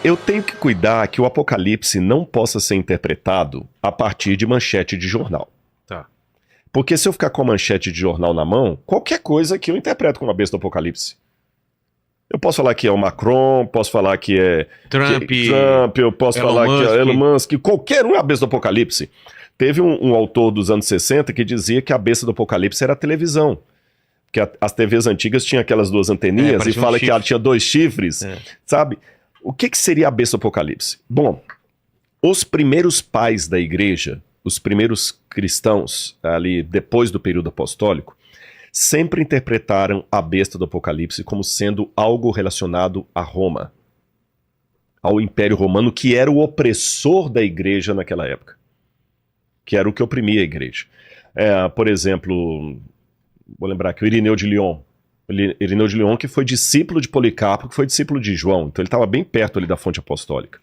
Eu tenho que cuidar que o Apocalipse não possa ser interpretado a partir de manchete de jornal. Tá. Porque se eu ficar com a manchete de jornal na mão, qualquer coisa que eu interpreto como a besta do Apocalipse. Eu posso falar que é o Macron, posso falar que é Trump, eu posso Elon falar que Musk. é Elon Musk, qualquer um é a besta do Apocalipse. Teve um autor dos anos 60 que dizia que a besta do Apocalipse era a televisão. Que as TVs antigas tinham aquelas duas anteninhas e parecia um fala que chifre. ela tinha 2 chifres, É. sabe? O que seria a besta do Apocalipse? Bom, os primeiros pais da igreja, os primeiros cristãos, ali depois do período apostólico, sempre interpretaram a besta do Apocalipse como sendo algo relacionado a Roma, ao Império Romano, que era o opressor da igreja naquela época, que era o que oprimia a igreja. Por exemplo, vou lembrar aqui, o Irineu de Lyon. Irineu de Lyon, que foi discípulo de Policarpo, que foi discípulo de João, então ele estava bem perto ali da fonte apostólica.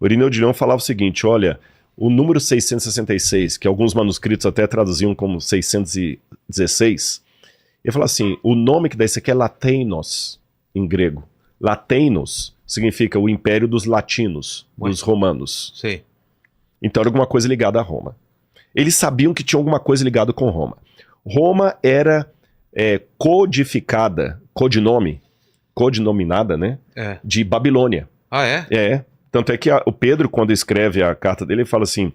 O Irineu de Lyon falava o seguinte, olha, o número 666, que alguns manuscritos até traduziam como 616, ele fala assim, o nome que dá isso aqui é Lateinos, em grego. Lateinos significa o império dos latinos, dos romanos. Sei. Então era alguma coisa ligada a Roma. Eles sabiam que tinha alguma coisa ligada com Roma. Roma era codificada, codinominada, né? De Babilônia. Ah, é? Tanto é que o Pedro, quando escreve a carta dele, ele fala assim,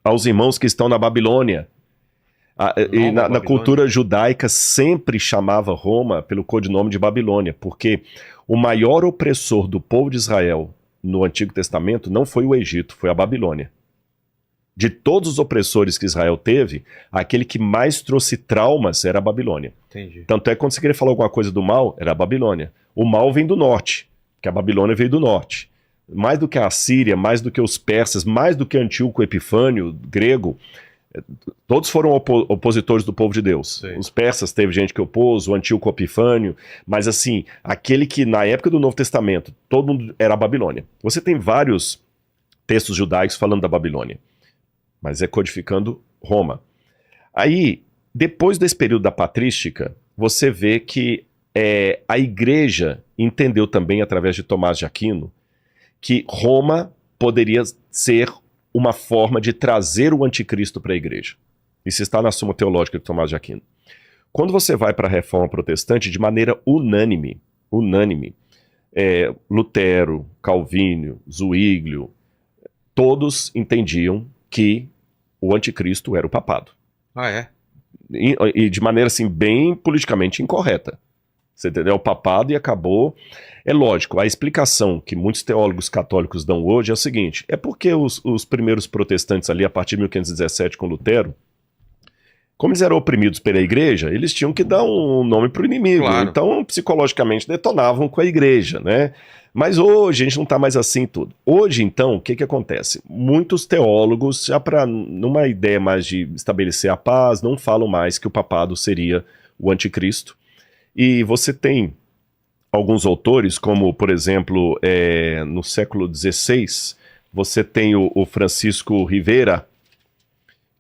aos irmãos que estão na Babilônia. E na cultura judaica sempre chamava Roma pelo codinome de Babilônia, porque o maior opressor do povo de Israel no Antigo Testamento não foi o Egito, foi a Babilônia. De todos os opressores que Israel teve, aquele que mais trouxe traumas era a Babilônia. Entendi. Tanto é que quando você queria falar alguma coisa do mal, era a Babilônia. O mal vem do norte, porque a Babilônia veio do norte. Mais do que a Assíria, mais do que os persas, mais do que Antíoco Epifânio, grego, todos foram opositores do povo de Deus. Sim. Os persas teve gente que opôs, o Antíoco Epifânio, mas assim, aquele que na época do Novo Testamento, todo mundo era a Babilônia. Você tem vários textos judaicos falando da Babilônia, mas é codificando Roma. Aí, depois desse período da patrística, você vê que a igreja entendeu também, através de Tomás de Aquino, que Roma poderia ser uma forma de trazer o anticristo para a igreja. Isso está na Suma Teológica de Tomás de Aquino. Quando você vai para a Reforma Protestante, de maneira unânime, Lutero, Calvínio, Zwinglio, todos entendiam que o anticristo era o papado. Ah, é? E de maneira assim, bem politicamente incorreta. Você entendeu? O papado e acabou. É lógico, a explicação que muitos teólogos católicos dão hoje é o seguinte, é porque os primeiros protestantes ali, a partir de 1517 com Lutero, como eles eram oprimidos pela igreja, eles tinham que dar um nome para o inimigo. Claro. Então, psicologicamente, detonavam com a igreja, né? Mas hoje a gente não está mais assim tudo. Hoje, então, o que acontece? Muitos teólogos, já para numa ideia mais de estabelecer a paz, não falam mais que o papado seria o anticristo. E você tem alguns autores, como, por exemplo, no século XVI, você tem o Francisco Rivera,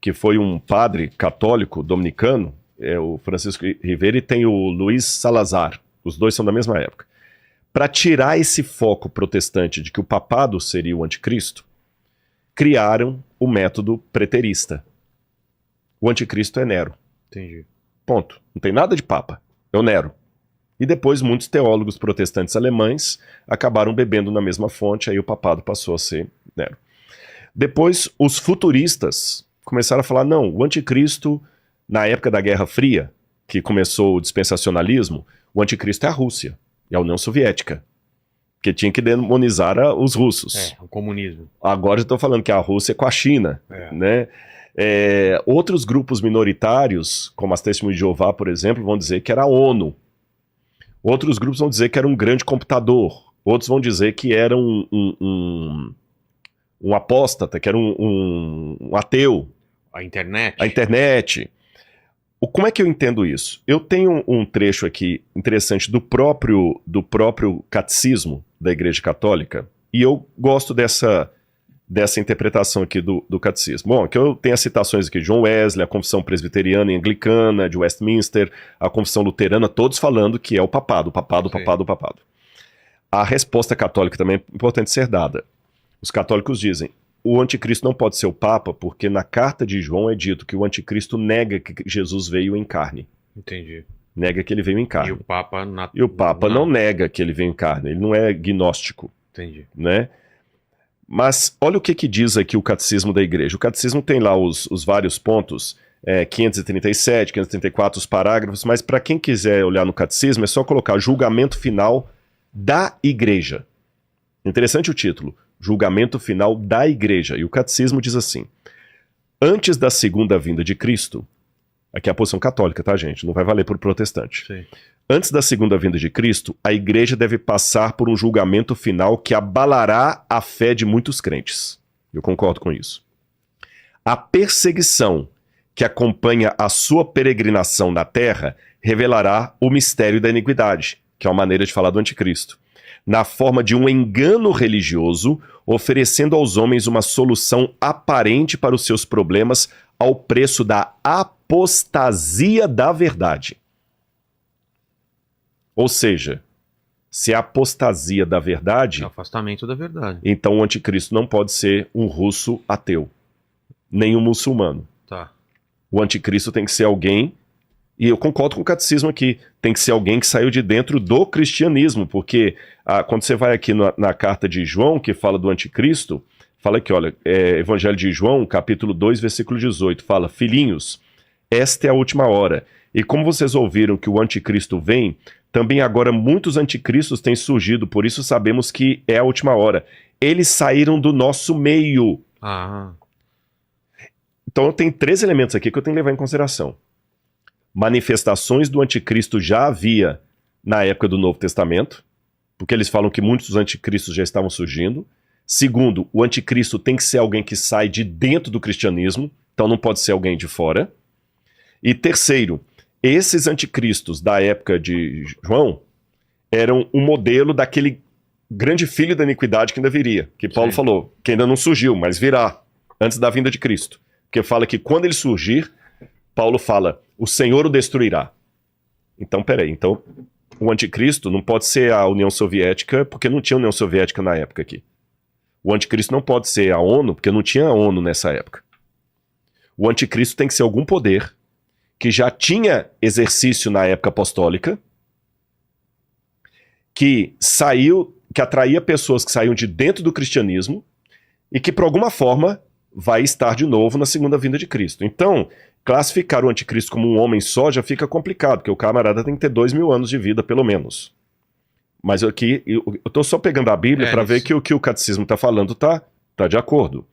que foi um padre católico dominicano, o Francisco Rivera, e tem o Luiz Salazar, os dois são da mesma época. Para tirar esse foco protestante de que o papado seria o anticristo, criaram o método preterista. O anticristo é Nero. Entendi. Ponto. Não tem nada de papa. É o Nero. E depois muitos teólogos protestantes alemães acabaram bebendo na mesma fonte, aí o papado passou a ser Nero. Depois os futuristas começaram a falar, não, o anticristo, na época da Guerra Fria, que começou o dispensacionalismo, o anticristo é a Rússia e a União Soviética, que tinha que demonizar os russos. O comunismo. Agora eu estou falando que a Rússia é com a China, né? Outros grupos minoritários, como as Testemunhas de Jeová, por exemplo, vão dizer que era a ONU. Outros grupos vão dizer que era um grande computador. Outros vão dizer que era um apóstata, que era um ateu. A internet. A internet. Como é que eu entendo isso? Eu tenho um trecho aqui interessante do próprio catecismo da Igreja Católica, e eu gosto dessa interpretação aqui do catecismo. Bom, aqui eu tenho as citações aqui de John Wesley, a Confissão Presbiteriana e Anglicana, de Westminster, a Confissão Luterana, todos falando que é o papado. A resposta católica também é importante ser dada. Os católicos dizem, o anticristo não pode ser o Papa, porque na carta de João é dito que o anticristo nega que Jesus veio em carne. Entendi. Nega que ele veio em carne. E o Papa... não nega que ele veio em carne, ele não é gnóstico. Entendi. Né? Mas olha o que diz aqui o Catecismo da Igreja. O Catecismo tem lá os vários pontos, 537, 534, os parágrafos, mas para quem quiser olhar no Catecismo é só colocar julgamento final da Igreja. Interessante o título, julgamento final da Igreja. E o Catecismo diz assim, antes da segunda vinda de Cristo, aqui é a posição católica, tá, gente? Não vai valer por protestante. Sim. Antes da segunda vinda de Cristo, a Igreja deve passar por um julgamento final que abalará a fé de muitos crentes. Eu concordo com isso. A perseguição que acompanha a sua peregrinação na terra revelará o mistério da iniquidade, que é uma maneira de falar do anticristo, na forma de um engano religioso, oferecendo aos homens uma solução aparente para os seus problemas ao preço da apostasia da verdade. Ou seja, se é a apostasia da verdade, É o afastamento da verdade. então o anticristo não pode ser um russo ateu, nem um muçulmano. Tá. O anticristo tem que ser alguém, e eu concordo com o catecismo aqui, tem que ser alguém que saiu de dentro do cristianismo, porque quando você vai aqui na carta de João, que fala do anticristo, fala aqui, olha, Evangelho de João, capítulo 2, versículo 18, fala, filhinhos, esta é a última hora, e como vocês ouviram que o anticristo vem, também agora muitos anticristos têm surgido, por isso sabemos que é a última hora. Eles saíram do nosso meio. Ah, Então tem 3 elementos aqui que eu tenho que levar em consideração. Manifestações do anticristo já havia na época do Novo Testamento, porque eles falam que muitos dos anticristos já estavam surgindo. Segundo, o anticristo tem que ser alguém que sai de dentro do cristianismo, então não pode ser alguém de fora. E terceiro, esses anticristos da época de João eram um modelo daquele grande filho da iniquidade que ainda viria, que Paulo falou, que ainda não surgiu, mas virá, antes da vinda de Cristo. Porque fala que quando ele surgir, Paulo fala, o Senhor o destruirá. Então, peraí, então o anticristo não pode ser a União Soviética, porque não tinha União Soviética na época aqui. O anticristo não pode ser a ONU, porque não tinha a ONU nessa época. O anticristo tem que ser algum poder que já tinha exercício na época apostólica, que atraía pessoas que saíam de dentro do cristianismo e que, por alguma forma, vai estar de novo na segunda vinda de Cristo. Então, classificar o anticristo como um homem só já fica complicado, porque o camarada tem que ter 2000 anos de vida, pelo menos. Mas aqui, eu estou só pegando a Bíblia para ver que o que o catecismo está falando tá de acordo.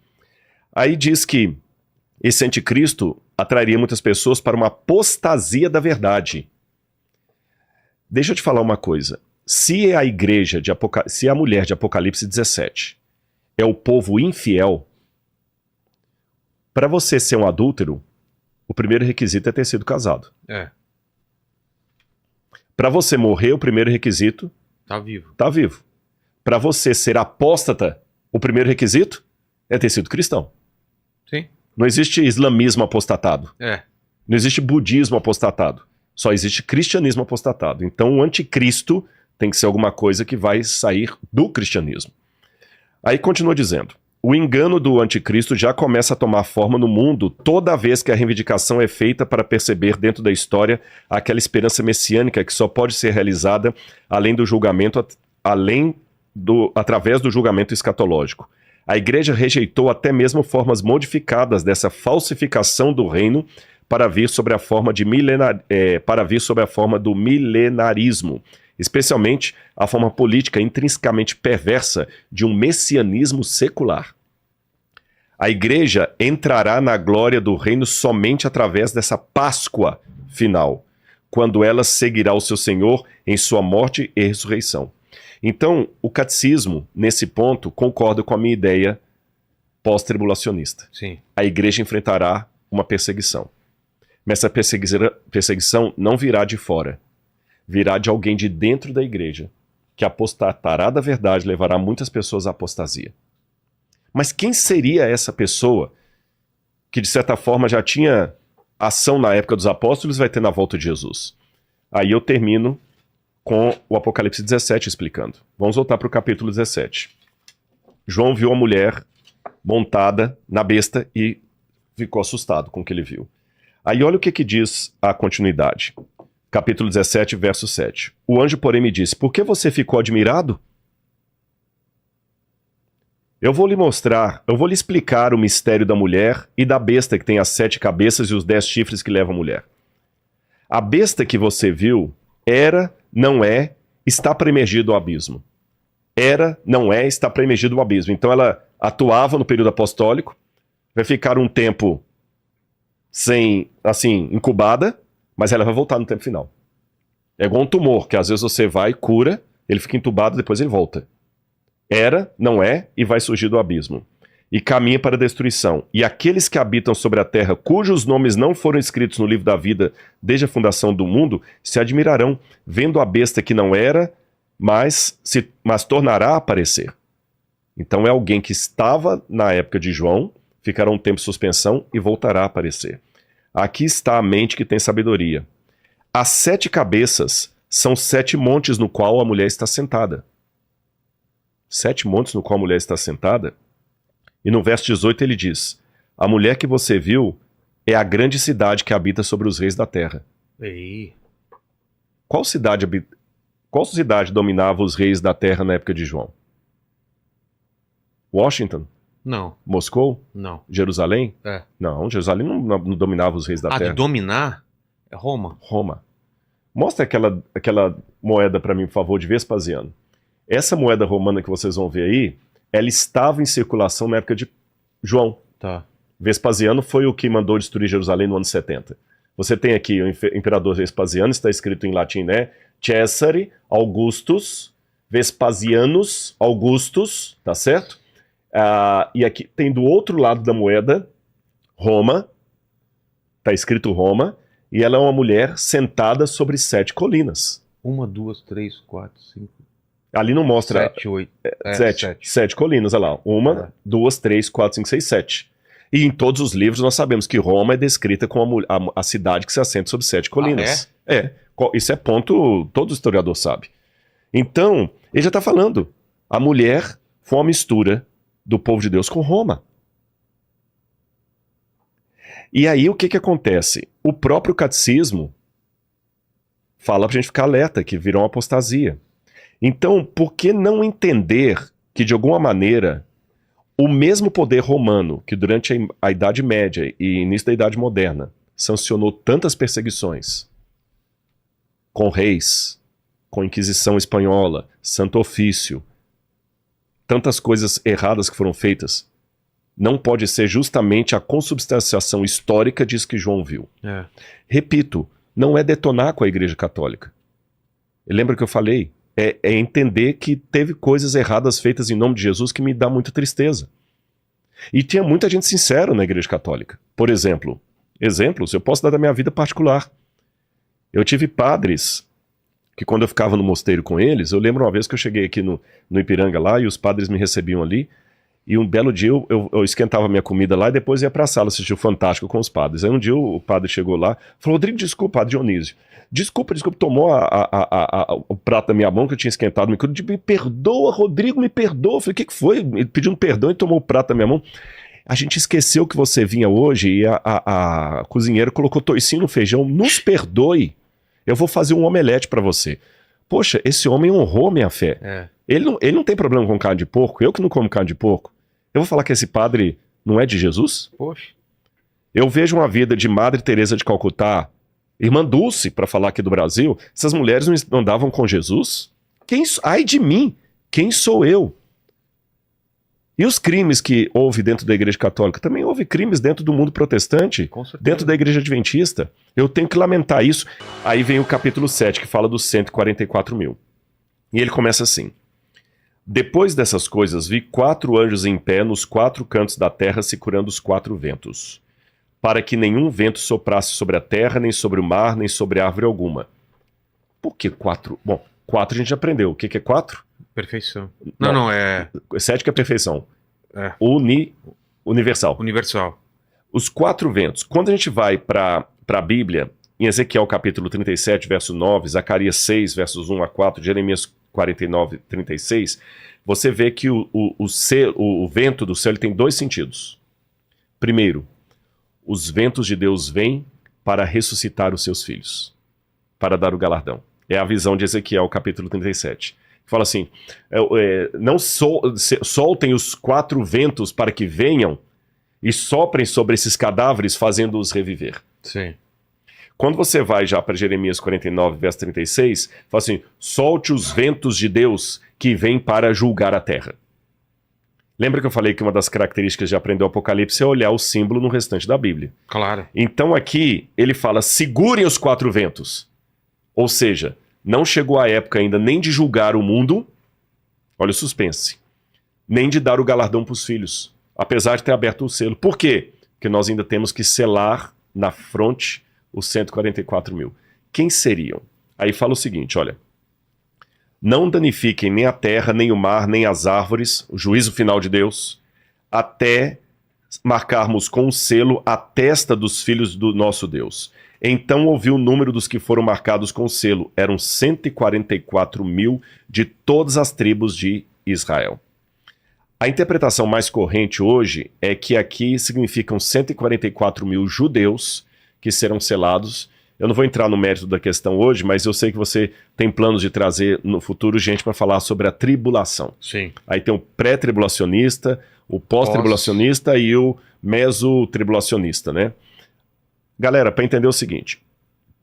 Aí diz que esse anticristo atrairia muitas pessoas para uma apostasia da verdade. Deixa eu te falar uma coisa. Se a igreja se a mulher de Apocalipse 17 é o povo infiel, para você ser um adúltero, o primeiro requisito é ter sido casado. Para você morrer, o primeiro requisito tá vivo. Tá vivo. Para você ser apóstata, o primeiro requisito é ter sido cristão. Sim. Não existe islamismo apostatado. Não existe budismo apostatado. Só existe cristianismo apostatado. Então o anticristo tem que ser alguma coisa que vai sair do cristianismo. Aí continua dizendo, o engano do anticristo já começa a tomar forma no mundo toda vez que a reivindicação é feita para perceber dentro da história aquela esperança messiânica que só pode ser realizada através do julgamento escatológico. A igreja rejeitou até mesmo formas modificadas dessa falsificação do reino para vir sobre a forma do milenarismo, especialmente a forma política intrinsecamente perversa de um messianismo secular. A igreja entrará na glória do reino somente através dessa Páscoa final, quando ela seguirá o seu Senhor em sua morte e ressurreição. Então, o catecismo, nesse ponto, concorda com a minha ideia pós-tribulacionista. Sim. A igreja enfrentará uma perseguição. Mas essa perseguição não virá de fora. Virá de alguém de dentro da igreja, que apostatará da verdade, levará muitas pessoas à apostasia. Mas quem seria essa pessoa que, de certa forma, já tinha ação na época dos apóstolos e vai ter na volta de Jesus? Aí eu termino com o Apocalipse 17 explicando. Vamos voltar para o capítulo 17. João viu a mulher montada na besta e ficou assustado com o que ele viu. Aí olha o que diz a continuidade. Capítulo 17, verso 7. O anjo, porém, me disse, por que você ficou admirado? Eu vou lhe mostrar, eu vou lhe explicar o mistério da mulher e da besta que tem as 7 cabeças e os 10 chifres que leva a mulher. A besta que você viu era, não é, está para emergir do abismo. Era, não é, está para emergir do abismo. Então ela atuava no período apostólico, vai ficar um tempo sem, assim, incubada, mas ela vai voltar no tempo final. É igual um tumor, que às vezes você vai, cura, ele fica entubado, depois ele volta. Era, não é, e vai surgir do abismo. E caminha para a destruição. E aqueles que habitam sobre a terra, cujos nomes não foram escritos no livro da vida desde a fundação do mundo, se admirarão, vendo a besta que não era, mas tornará a aparecer. Então é alguém que estava na época de João, ficará um tempo de suspensão e voltará a aparecer. Aqui está a mente que tem sabedoria. As 7 cabeças são 7 montes no qual a mulher está sentada. 7 montes no qual a mulher está sentada. E no verso 18 ele diz, a mulher que você viu é a grande cidade que habita sobre os reis da terra. Ei. Qual cidade dominava os reis da terra na época de João? Washington? Não. Moscou? Não. Jerusalém? É. Não, Jerusalém não dominava os reis da terra. De dominar? É Roma. Roma. Mostra aquela moeda para mim, por favor, de Vespasiano. Essa moeda romana que vocês vão ver aí, ela estava em circulação na época de João. Tá. Vespasiano foi o que mandou destruir Jerusalém no ano 70. Você tem aqui o imperador Vespasiano, está escrito em latim, né? Cesare Augustus Vespasianus Augustus, tá certo? E aqui tem do outro lado da moeda, Roma, tá escrito Roma, e ela é uma mulher sentada sobre 7 colinas. 1, 2, 3, 4, 5... Ali não mostra... 7, 8... 7 colinas, olha lá. 1, 2, 3, 4, 5, 6, 7. E em todos os livros nós sabemos que Roma é descrita como a cidade que se assenta sobre 7 colinas. Isso é ponto, todo historiador sabe. Então, ele já está falando, a mulher foi uma mistura do povo de Deus com Roma. E aí o que acontece? O próprio catecismo fala pra gente ficar alerta, que virou uma apostasia. Então, por que não entender que, de alguma maneira, o mesmo poder romano que durante a Idade Média e início da Idade Moderna sancionou tantas perseguições com reis, com Inquisição Espanhola, Santo Ofício, tantas coisas erradas que foram feitas, não pode ser justamente a consubstanciação histórica disso que João viu. Repito, não é detonar com a Igreja Católica. Lembra que eu falei? É entender que teve coisas erradas feitas em nome de Jesus que me dá muita tristeza. E tinha muita gente sincera na Igreja Católica. Por exemplos, eu posso dar da minha vida particular. Eu tive padres que quando eu ficava no mosteiro com eles, eu lembro uma vez que eu cheguei aqui no Ipiranga lá e os padres me recebiam ali, e um belo dia eu esquentava minha comida lá e depois ia pra sala assistir o Fantástico com os padres. Aí um dia o padre chegou lá e falou, Rodrigo, desculpa, padre Dionísio, desculpa, tomou o prato da minha mão que eu tinha esquentado, me perdoa, Rodrigo, me perdoa. Eu falei, o que foi? Ele pedindo perdão e tomou o prato da minha mão. A gente esqueceu que você vinha hoje e a cozinheira colocou toicinho no feijão, nos perdoe, eu vou fazer um omelete pra você. Poxa, esse homem honrou minha fé. Ele não tem problema com carne de porco, eu que não como carne de porco. Eu vou falar que esse padre não é de Jesus? Poxa. Eu vejo uma vida de Madre Teresa de Calcutá, Irmã Dulce, para falar aqui do Brasil, essas mulheres não andavam com Jesus? Ai de mim, quem sou eu? E os crimes que houve dentro da Igreja Católica? Também houve crimes dentro do mundo protestante, dentro da Igreja Adventista. Eu tenho que lamentar isso. Aí vem o capítulo 7, que fala dos 144 mil. E ele começa assim. Depois dessas coisas, vi 4 anjos em pé nos 4 cantos da terra, segurando os 4 ventos, para que nenhum vento soprasse sobre a terra, nem sobre o mar, nem sobre árvore alguma. Por que 4? Bom, 4 a gente já aprendeu. O que é 4? Perfeição. Não, é... 7 que é perfeição. Universal. Universal. Os 4 ventos. Quando a gente vai para a Bíblia, em Ezequiel capítulo 37, verso 9, Zacarias 6, versos 1 a 4, Jeremias 49, 36, você vê que o vento do céu ele tem dois sentidos. Primeiro, os ventos de Deus vêm para ressuscitar os seus filhos, para dar o galardão. É a visão de Ezequiel capítulo 37. Fala assim, não soltem os 4 ventos para que venham e soprem sobre esses cadáveres, fazendo-os reviver. Sim. Quando você vai já para Jeremias 49, verso 36, fala assim, solte os ventos de Deus que vêm para julgar a terra. Lembra que eu falei que uma das características de aprender o Apocalipse é olhar o símbolo no restante da Bíblia? Claro. Então aqui ele fala, segurem os 4 ventos. Ou seja, não chegou a época ainda nem de julgar o mundo, olha o suspense, nem de dar o galardão para os filhos, apesar de ter aberto o selo. Por quê? Porque nós ainda temos que selar na fronte os 144 mil. Quem seriam? Aí fala o seguinte, olha, não danifiquem nem a terra, nem o mar, nem as árvores, o juízo final de Deus, até marcarmos com o selo a testa dos filhos do nosso Deus. Então ouvi o número dos que foram marcados com o selo. Eram 144 mil de todas as tribos de Israel. A interpretação mais corrente hoje é que aqui significam 144 mil judeus que serão selados. Eu não vou entrar no mérito da questão hoje, mas eu sei que você tem planos de trazer no futuro gente para falar sobre a tribulação. Sim. Aí tem o pré-tribulacionista, o pós-tribulacionista e o meso-tribulacionista, né? Galera, para entender o seguinte,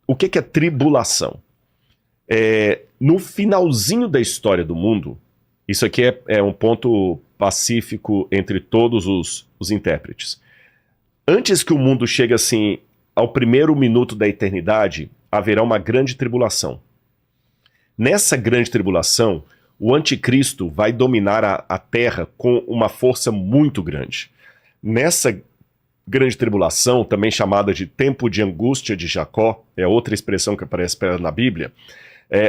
o que é tribulação? No finalzinho da história do mundo, isso aqui é um ponto pacífico entre todos os intérpretes. Antes que o mundo chegue assim ao primeiro minuto da eternidade, haverá uma grande tribulação. Nessa grande tribulação, o anticristo vai dominar a terra com uma força muito grande. Nessa grande tribulação, também chamada de tempo de angústia de Jacó, é outra expressão que aparece na Bíblia,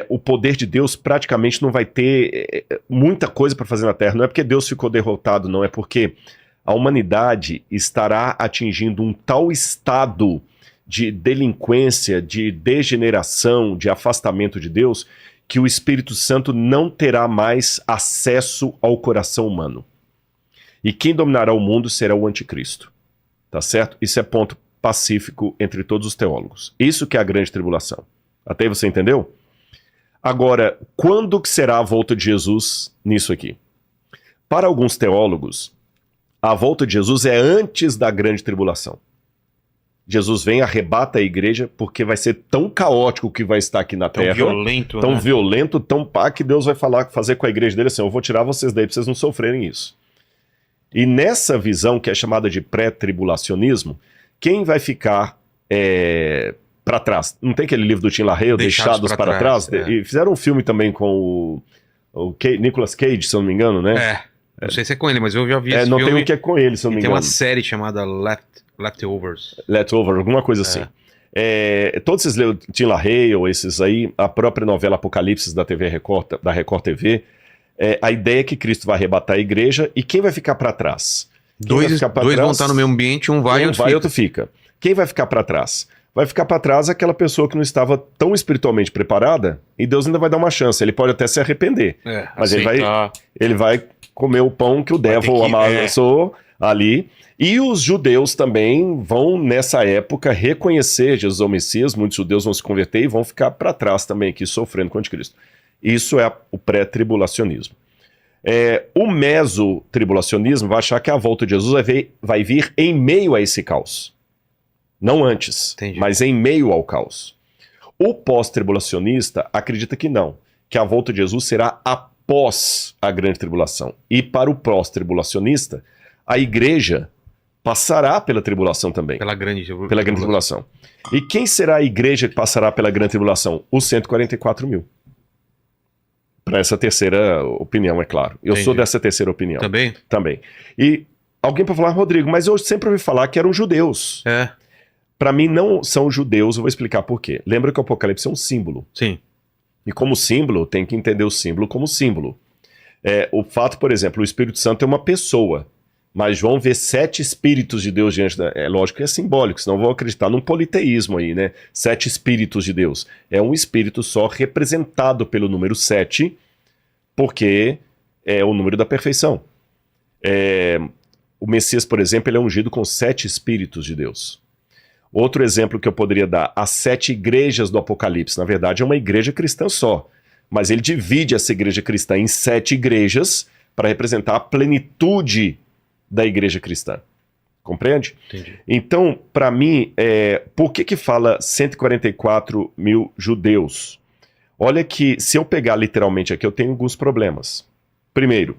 o poder de Deus praticamente não vai ter muita coisa para fazer na terra. Não é porque Deus ficou derrotado, não, é porque a humanidade estará atingindo um tal estado de delinquência, de degeneração, de afastamento de Deus, que o Espírito Santo não terá mais acesso ao coração humano. E quem dominará o mundo será o anticristo. Tá certo? Isso é ponto pacífico entre todos os teólogos. Isso que é a grande tribulação. Até aí você entendeu? Agora, quando que será a volta de Jesus nisso aqui? Para alguns teólogos, a volta de Jesus é antes da grande tribulação. Jesus vem, arrebata a igreja, porque vai ser tão caótico que vai estar aqui na terra. Violento, tão né? violento, tão pá, que Deus vai fazer com a igreja dele assim, eu vou tirar vocês daí para vocês não sofrerem isso. E nessa visão, que é chamada de pré-tribulacionismo, quem vai ficar para trás? Não tem aquele livro do Tim LaHaye, Deixados para Trás? E fizeram um filme também com o Nicolas Cage, se eu não me engano, né? Não sei se é com ele, mas eu já vi esse não filme. tem um que é com ele, se eu não me Tem engano. uma série chamada Leftovers. Leftover, alguma coisa assim. Todos esses Tim LaHaye ou esses aí, a própria novela Apocalipse da TV Record, da Record TV, a ideia é que Cristo vai arrebatar a igreja e quem vai ficar para trás? Dois vão estar no mesmo ambiente, um vai e outro fica. Quem vai ficar para trás? Vai ficar para trás aquela pessoa que não estava tão espiritualmente preparada e Deus ainda vai dar uma chance. Ele pode até se arrepender, mas ele vai comer o pão que o devil amassou ali. E os judeus também vão, nessa época, reconhecer Jesus ao Messias. Muitos judeus vão se converter e vão ficar para trás também aqui, sofrendo com o anticristo. Isso é o pré-tribulacionismo. O meso-tribulacionismo vai achar que a volta de Jesus vai vir em meio a esse caos. Não antes, mas em meio ao caos. O pós-tribulacionista acredita que não, que a volta de Jesus será após a grande tribulação. E para o pós-tribulacionista, a igreja passará pela tribulação também. Pela grande tribulação. E quem será a igreja que passará pela grande tribulação? Os 144 mil. Para essa terceira opinião, é claro. Eu sou dessa terceira opinião. Também? Também. E alguém pode falar, Rodrigo, mas eu sempre ouvi falar que eram judeus. Para mim não são judeus, eu vou explicar por quê. Lembra que o Apocalipse é um símbolo. Sim. E como símbolo, tem que entender o símbolo como símbolo. O fato, por exemplo, o Espírito Santo é uma pessoa. Mas João vê 7 espíritos de Deus diante da... É lógico que é simbólico, senão vão acreditar num politeísmo aí, né? 7 espíritos de Deus. É um espírito só representado pelo número 7, porque é o número da perfeição. O Messias, por exemplo, ele é ungido com 7 espíritos de Deus. Outro exemplo que eu poderia dar, as 7 igrejas do Apocalipse. Na verdade, é uma igreja cristã só. Mas ele divide essa igreja cristã em 7 igrejas para representar a plenitude da igreja cristã. Compreende? Entendi. Então, para mim, por que fala 144 mil judeus? Olha que, se eu pegar literalmente aqui, eu tenho alguns problemas. Primeiro,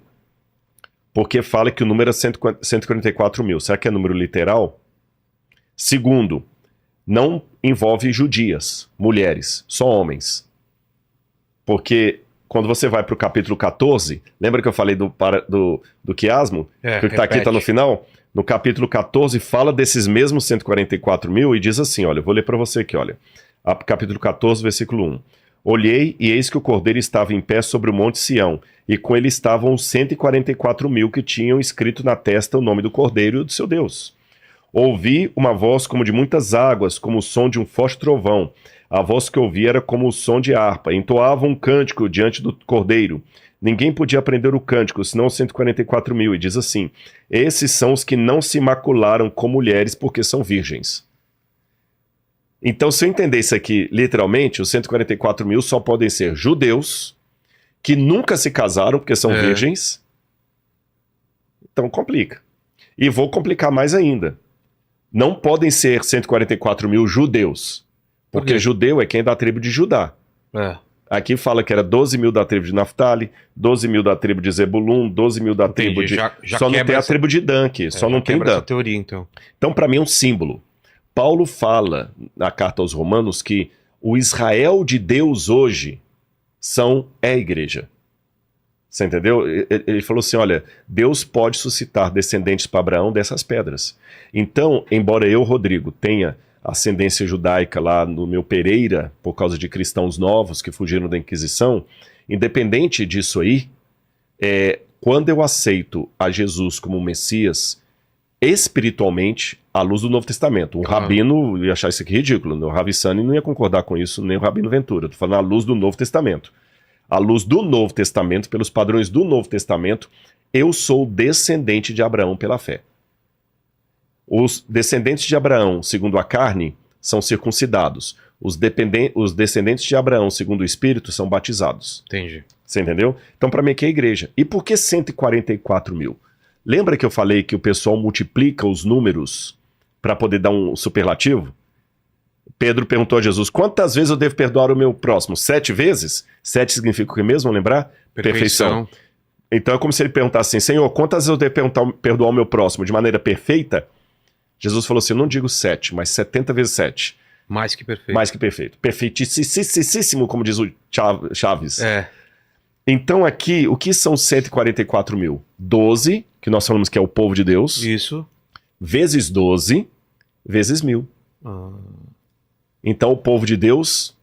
porque fala que o número é 144 mil. Será que é número literal? Segundo, não envolve judias, mulheres, só homens. Porque quando você vai para o capítulo 14, lembra que eu falei do quiasmo? Que está aqui, está no final? No capítulo 14 fala desses mesmos 144 mil e diz assim, olha, eu vou ler para você aqui, olha. Capítulo 14, versículo 1. Olhei e eis que o cordeiro estava em pé sobre o monte Sião, e com ele estavam os 144 mil que tinham escrito na testa o nome do cordeiro e do seu Deus. Ouvi uma voz como de muitas águas, como o som de um forte trovão. A voz que ouvi era como o som de harpa. Entoava um cântico diante do cordeiro. Ninguém podia aprender o cântico, senão os 144 mil. E diz assim, esses são os que não se macularam com mulheres porque são virgens. Então, se eu entender isso aqui literalmente, os 144 mil só podem ser judeus que nunca se casaram porque são virgens. Então complica. E vou complicar mais ainda. Não podem ser 144 mil judeus. Porque judeu é quem é da tribo de Judá. Aqui fala que era 12 mil da tribo de Naftali, 12 mil da tribo de Zebulun, 12 mil da tribo de... Só não tem a tribo de Dan aqui, só não tem Dan. Essa teoria, então. Então, para mim, é um símbolo. Paulo fala na carta aos Romanos que o Israel de Deus hoje é a igreja. Você entendeu? Ele falou assim, olha, Deus pode suscitar descendentes para Abraão dessas pedras. Então, embora eu, Rodrigo, tenha ascendência judaica lá no meu Pereira, por causa de cristãos novos que fugiram da Inquisição, independente disso aí, quando eu aceito a Jesus como Messias, espiritualmente, à luz do Novo Testamento. Um rabino ia achar isso aqui ridículo, o Ravi Sani não ia concordar com isso, nem o Rabino Ventura. Estou falando à luz do Novo Testamento. À luz do Novo Testamento, pelos padrões do Novo Testamento, eu sou descendente de Abraão pela fé. Os descendentes de Abraão, segundo a carne, são circuncidados. Os descendentes de Abraão, segundo o Espírito, são batizados. Entendi. Você entendeu? Então, para mim, aqui é a igreja. E por que 144 mil? Lembra que eu falei que o pessoal multiplica os números para poder dar um superlativo? Pedro perguntou a Jesus, quantas vezes eu devo perdoar o meu próximo? 7 vezes? 7 significa o que mesmo, lembrar? Perfeição. Então é como se ele perguntasse assim, Senhor, quantas vezes eu devo perdoar o meu próximo de maneira perfeita? Jesus falou assim, eu não digo 7, mas 70 vezes 7. Mais que perfeito. Mais que perfeito. Perfeitíssimo, como diz o Chaves. Então aqui, o que são 144 mil? 12, que nós falamos que é o povo de Deus. Isso. Vezes 12, vezes 1000. Então o povo de Deus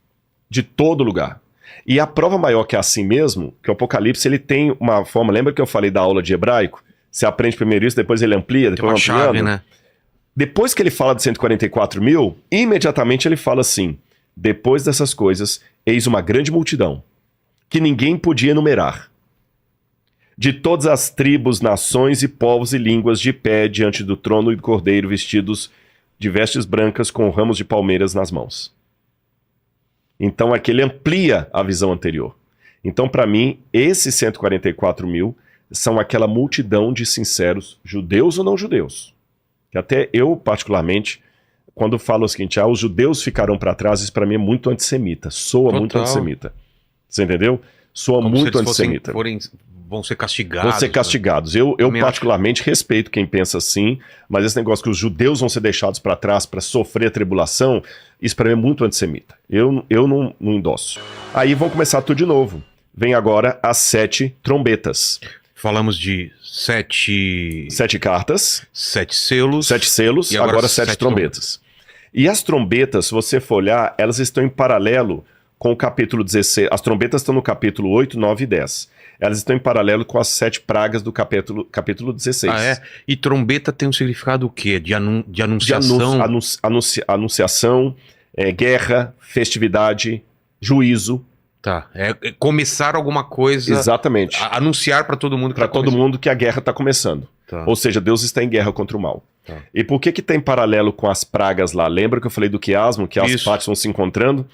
de todo lugar. E a prova maior que é assim mesmo, que o Apocalipse ele tem uma forma, lembra que eu falei da aula de hebraico? Você aprende primeiro isso, depois ele amplia, depois tem uma chave, né? Depois que ele fala de 144 mil, imediatamente ele fala assim, depois dessas coisas, eis uma grande multidão, que ninguém podia enumerar, de todas as tribos, nações e povos e línguas de pé diante do trono e do cordeiro, vestidos de vestes brancas com ramos de palmeiras nas mãos. Então aqui ele amplia a visão anterior. Então para mim, esses 144 mil são aquela multidão de sinceros, judeus ou não judeus. Que até eu, particularmente, quando falo o seguinte, os judeus ficarão para trás, isso para mim é muito antissemita. Soa muito antissemita. Você entendeu? Soa como muito antissemita. Vão ser castigados. Vão ser castigados. Né? Eu particularmente respeito quem pensa assim, mas esse negócio que os judeus vão ser deixados para trás para sofrer a tribulação, isso para mim é muito antissemita. Eu não endosso. Aí vão começar tudo de novo. Vem agora as 7 trombetas. Falamos de 7 cartas. 7 selos. 7 selos, e agora 7 trombetas. E as trombetas, se você for olhar, elas estão em paralelo com o capítulo 16. As trombetas estão no capítulo 8, 9 e 10. elas estão em paralelo com as 7 pragas do capítulo 16. Ah, é? E trombeta tem um significado o quê? De De anunciação? anunciação, guerra, festividade, juízo. Tá. É começar alguma coisa. Exatamente. Anunciar para todo mundo que Para tá todo começando. mundo que a guerra está começando. Tá. Ou seja, Deus está em guerra contra o mal. Tá. E por que tem paralelo com as pragas lá? Lembra que eu falei do quiasmo, que as Isso. partes vão se encontrando?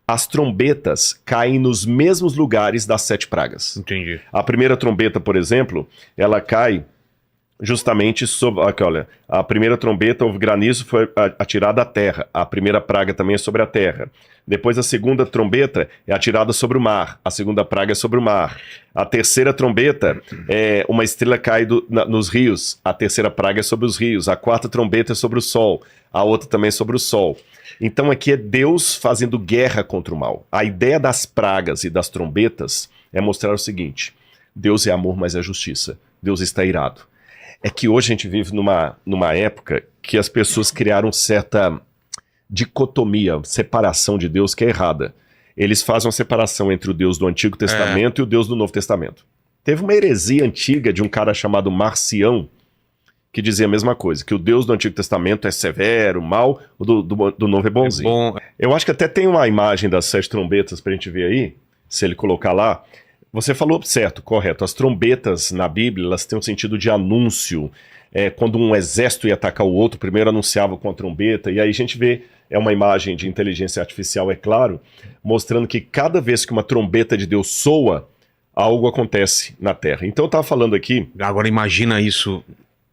As trombetas caem nos mesmos lugares das 7 pragas. Entendi. A primeira trombeta, por exemplo, ela cai justamente sobre... Aqui, olha, a primeira trombeta, o granizo foi atirado à terra. A primeira praga também é sobre a terra. Depois a segunda trombeta é atirada sobre o mar. A segunda praga é sobre o mar. A terceira trombeta é uma estrela cai nos rios. A terceira praga é sobre os rios. A quarta trombeta é sobre o sol. A outra também é sobre o sol. Então aqui é Deus fazendo guerra contra o mal. A ideia das pragas e das trombetas é mostrar o seguinte: Deus é amor, mas é justiça. Deus está irado. É que hoje a gente vive numa época que as pessoas criaram certa dicotomia, separação de Deus que é errada. Eles fazem uma separação entre o Deus do Antigo Testamento e o Deus do Novo Testamento. Teve uma heresia antiga de um cara chamado Marcião, que dizia a mesma coisa, que o Deus do Antigo Testamento é severo, mau, o do Novo é bonzinho. Bom, Eu acho que até tem uma imagem das 7 trombetas pra gente ver aí, se ele colocar lá. Você falou certo, correto. As trombetas na Bíblia, elas têm um sentido de anúncio. Quando um exército ia atacar o outro, primeiro anunciava com a trombeta, e aí a gente vê, é uma imagem de inteligência artificial, é claro, mostrando que cada vez que uma trombeta de Deus soa, algo acontece na Terra. Então eu estava falando aqui... agora imagina isso,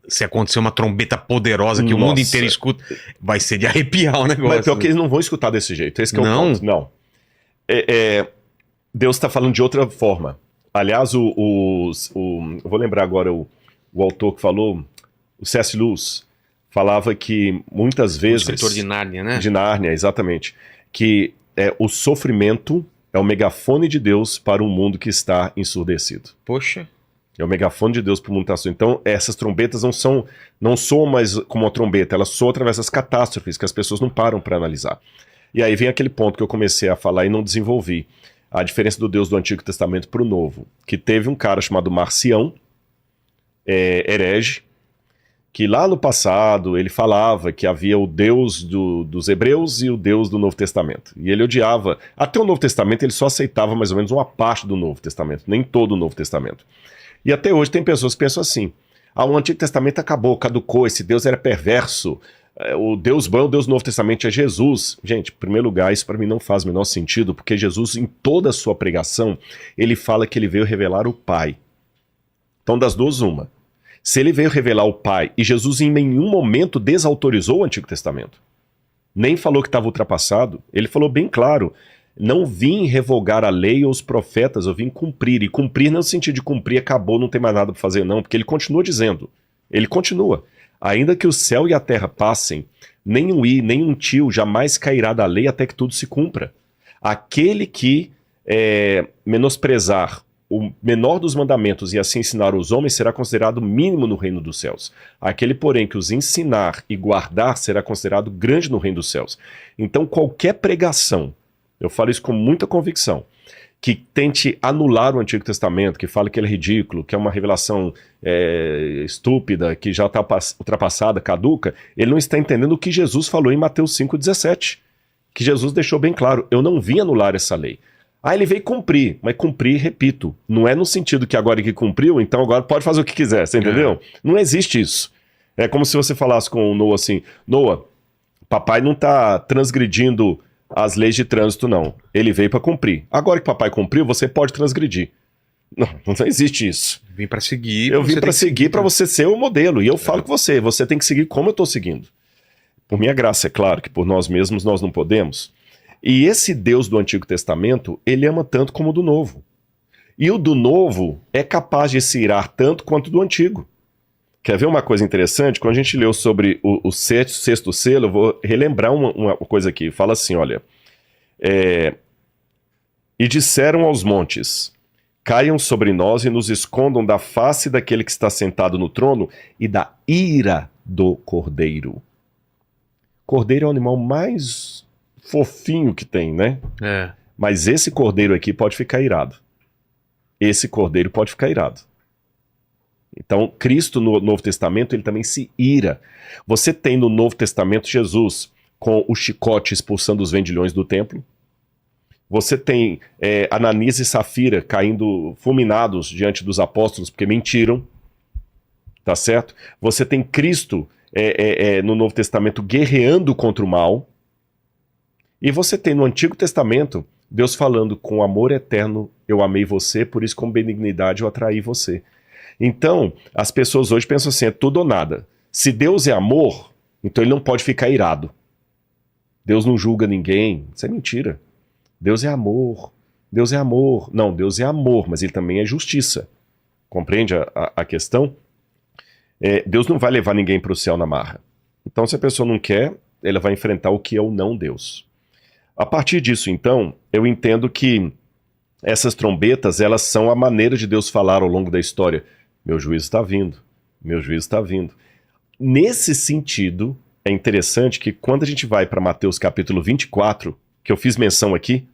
se acontecer uma trombeta poderosa que o mundo inteiro escuta, vai ser de arrepiar o negócio. Mas pior que eles não vão escutar desse jeito, esse que é o ponto. Não. Deus está falando de outra forma. Aliás, eu vou lembrar agora o autor que falou, o C.S. Lewis, falava que muitas vezes... O escritor de Nárnia, né? De Nárnia, exatamente. Que o sofrimento é o megafone de Deus para um mundo que está ensurdecido. Poxa. É o megafone de Deus para o mundo que está ensurdecido. Então, essas trombetas não soam mais como uma trombeta, elas soam através das catástrofes que as pessoas não param para analisar. E aí vem aquele ponto que eu comecei a falar e não desenvolvi. A diferença do Deus do Antigo Testamento para o Novo. Que teve um cara chamado Marcião, herege, que lá no passado ele falava que havia o Deus dos hebreus e o Deus do Novo Testamento. E ele odiava. Até o Novo Testamento ele só aceitava mais ou menos uma parte do Novo Testamento, nem todo o Novo Testamento. E até hoje tem pessoas que pensam assim: o Antigo Testamento acabou, caducou, esse Deus era perverso. O Deus bom, o Deus do Novo Testamento é Jesus. Gente, em primeiro lugar, isso para mim não faz o menor sentido, porque Jesus, em toda a sua pregação, ele fala que ele veio revelar o Pai. Então, das duas, uma. Se ele veio revelar o Pai, e Jesus em nenhum momento desautorizou o Antigo Testamento, nem falou que estava ultrapassado, ele falou bem claro: não vim revogar a lei ou os profetas, eu vim cumprir. E cumprir não é no sentido de cumprir, acabou, não tem mais nada para fazer, não, porque ele continua dizendo. Ele continua. Ainda que o céu e a terra passem, nem um i, nem um tio jamais cairá da lei até que tudo se cumpra. Aquele que menosprezar o menor dos mandamentos e assim ensinar os homens será considerado mínimo no reino dos céus. Aquele, porém, que os ensinar e guardar será considerado grande no reino dos céus. Então, qualquer pregação, eu falo isso com muita convicção, que tente anular o Antigo Testamento, que fala que ele é ridículo, que é uma revelação estúpida, que já está ultrapassada, caduca, ele não está entendendo o que Jesus falou em Mateus 5,17. Que Jesus deixou bem claro: eu não vim anular essa lei. Ele veio cumprir, mas cumprir, repito, não é no sentido que agora que cumpriu, então agora pode fazer o que quiser, você entendeu? Não existe isso. É como se você falasse com o Noah assim: Noah, papai não está transgredindo as leis de trânsito, não. Ele veio para cumprir. Agora que papai cumpriu, você pode transgredir. Não existe isso. Vim para seguir. Eu vim para seguir, para você ser o modelo. E eu falo com você tem que seguir como eu estou seguindo. Por minha graça, é claro, que por nós mesmos nós não podemos. E esse Deus do Antigo Testamento, ele ama tanto como o do Novo. E o do Novo é capaz de se irar tanto quanto o do Antigo. Quer ver uma coisa interessante? Quando a gente leu sobre o sexto selo, eu vou relembrar uma coisa aqui. Fala assim, olha. E disseram aos montes: caiam sobre nós e nos escondam da face daquele que está sentado no trono e da ira do cordeiro. Cordeiro é o animal mais fofinho que tem, né? Mas esse cordeiro aqui pode ficar irado. esse cordeiro pode ficar irado. Então, Cristo no Novo Testamento, ele também se ira. Você tem no Novo Testamento Jesus com o chicote expulsando os vendilhões do templo. Você tem Ananias e Safira caindo fulminados diante dos apóstolos porque mentiram. Tá certo? Você tem Cristo no Novo Testamento guerreando contra o mal. E você tem no Antigo Testamento Deus falando: com amor eterno eu amei você, por isso com benignidade eu atraí você. Então, as pessoas hoje pensam assim, é tudo ou nada. Se Deus é amor, então ele não pode ficar irado. Deus não julga ninguém. Isso é mentira. Deus é amor. Deus é amor. Não, Deus é amor, mas ele também é justiça. Compreende a questão? Deus não vai levar ninguém para o céu na marra. Então, se a pessoa não quer, ela vai enfrentar o que é o não Deus. A partir disso, então, eu entendo que essas trombetas, elas são a maneira de Deus falar ao longo da história. Meu juízo está vindo. Meu juízo está vindo. Nesse sentido, é interessante que quando a gente vai para Mateus capítulo 24, que eu fiz menção aqui,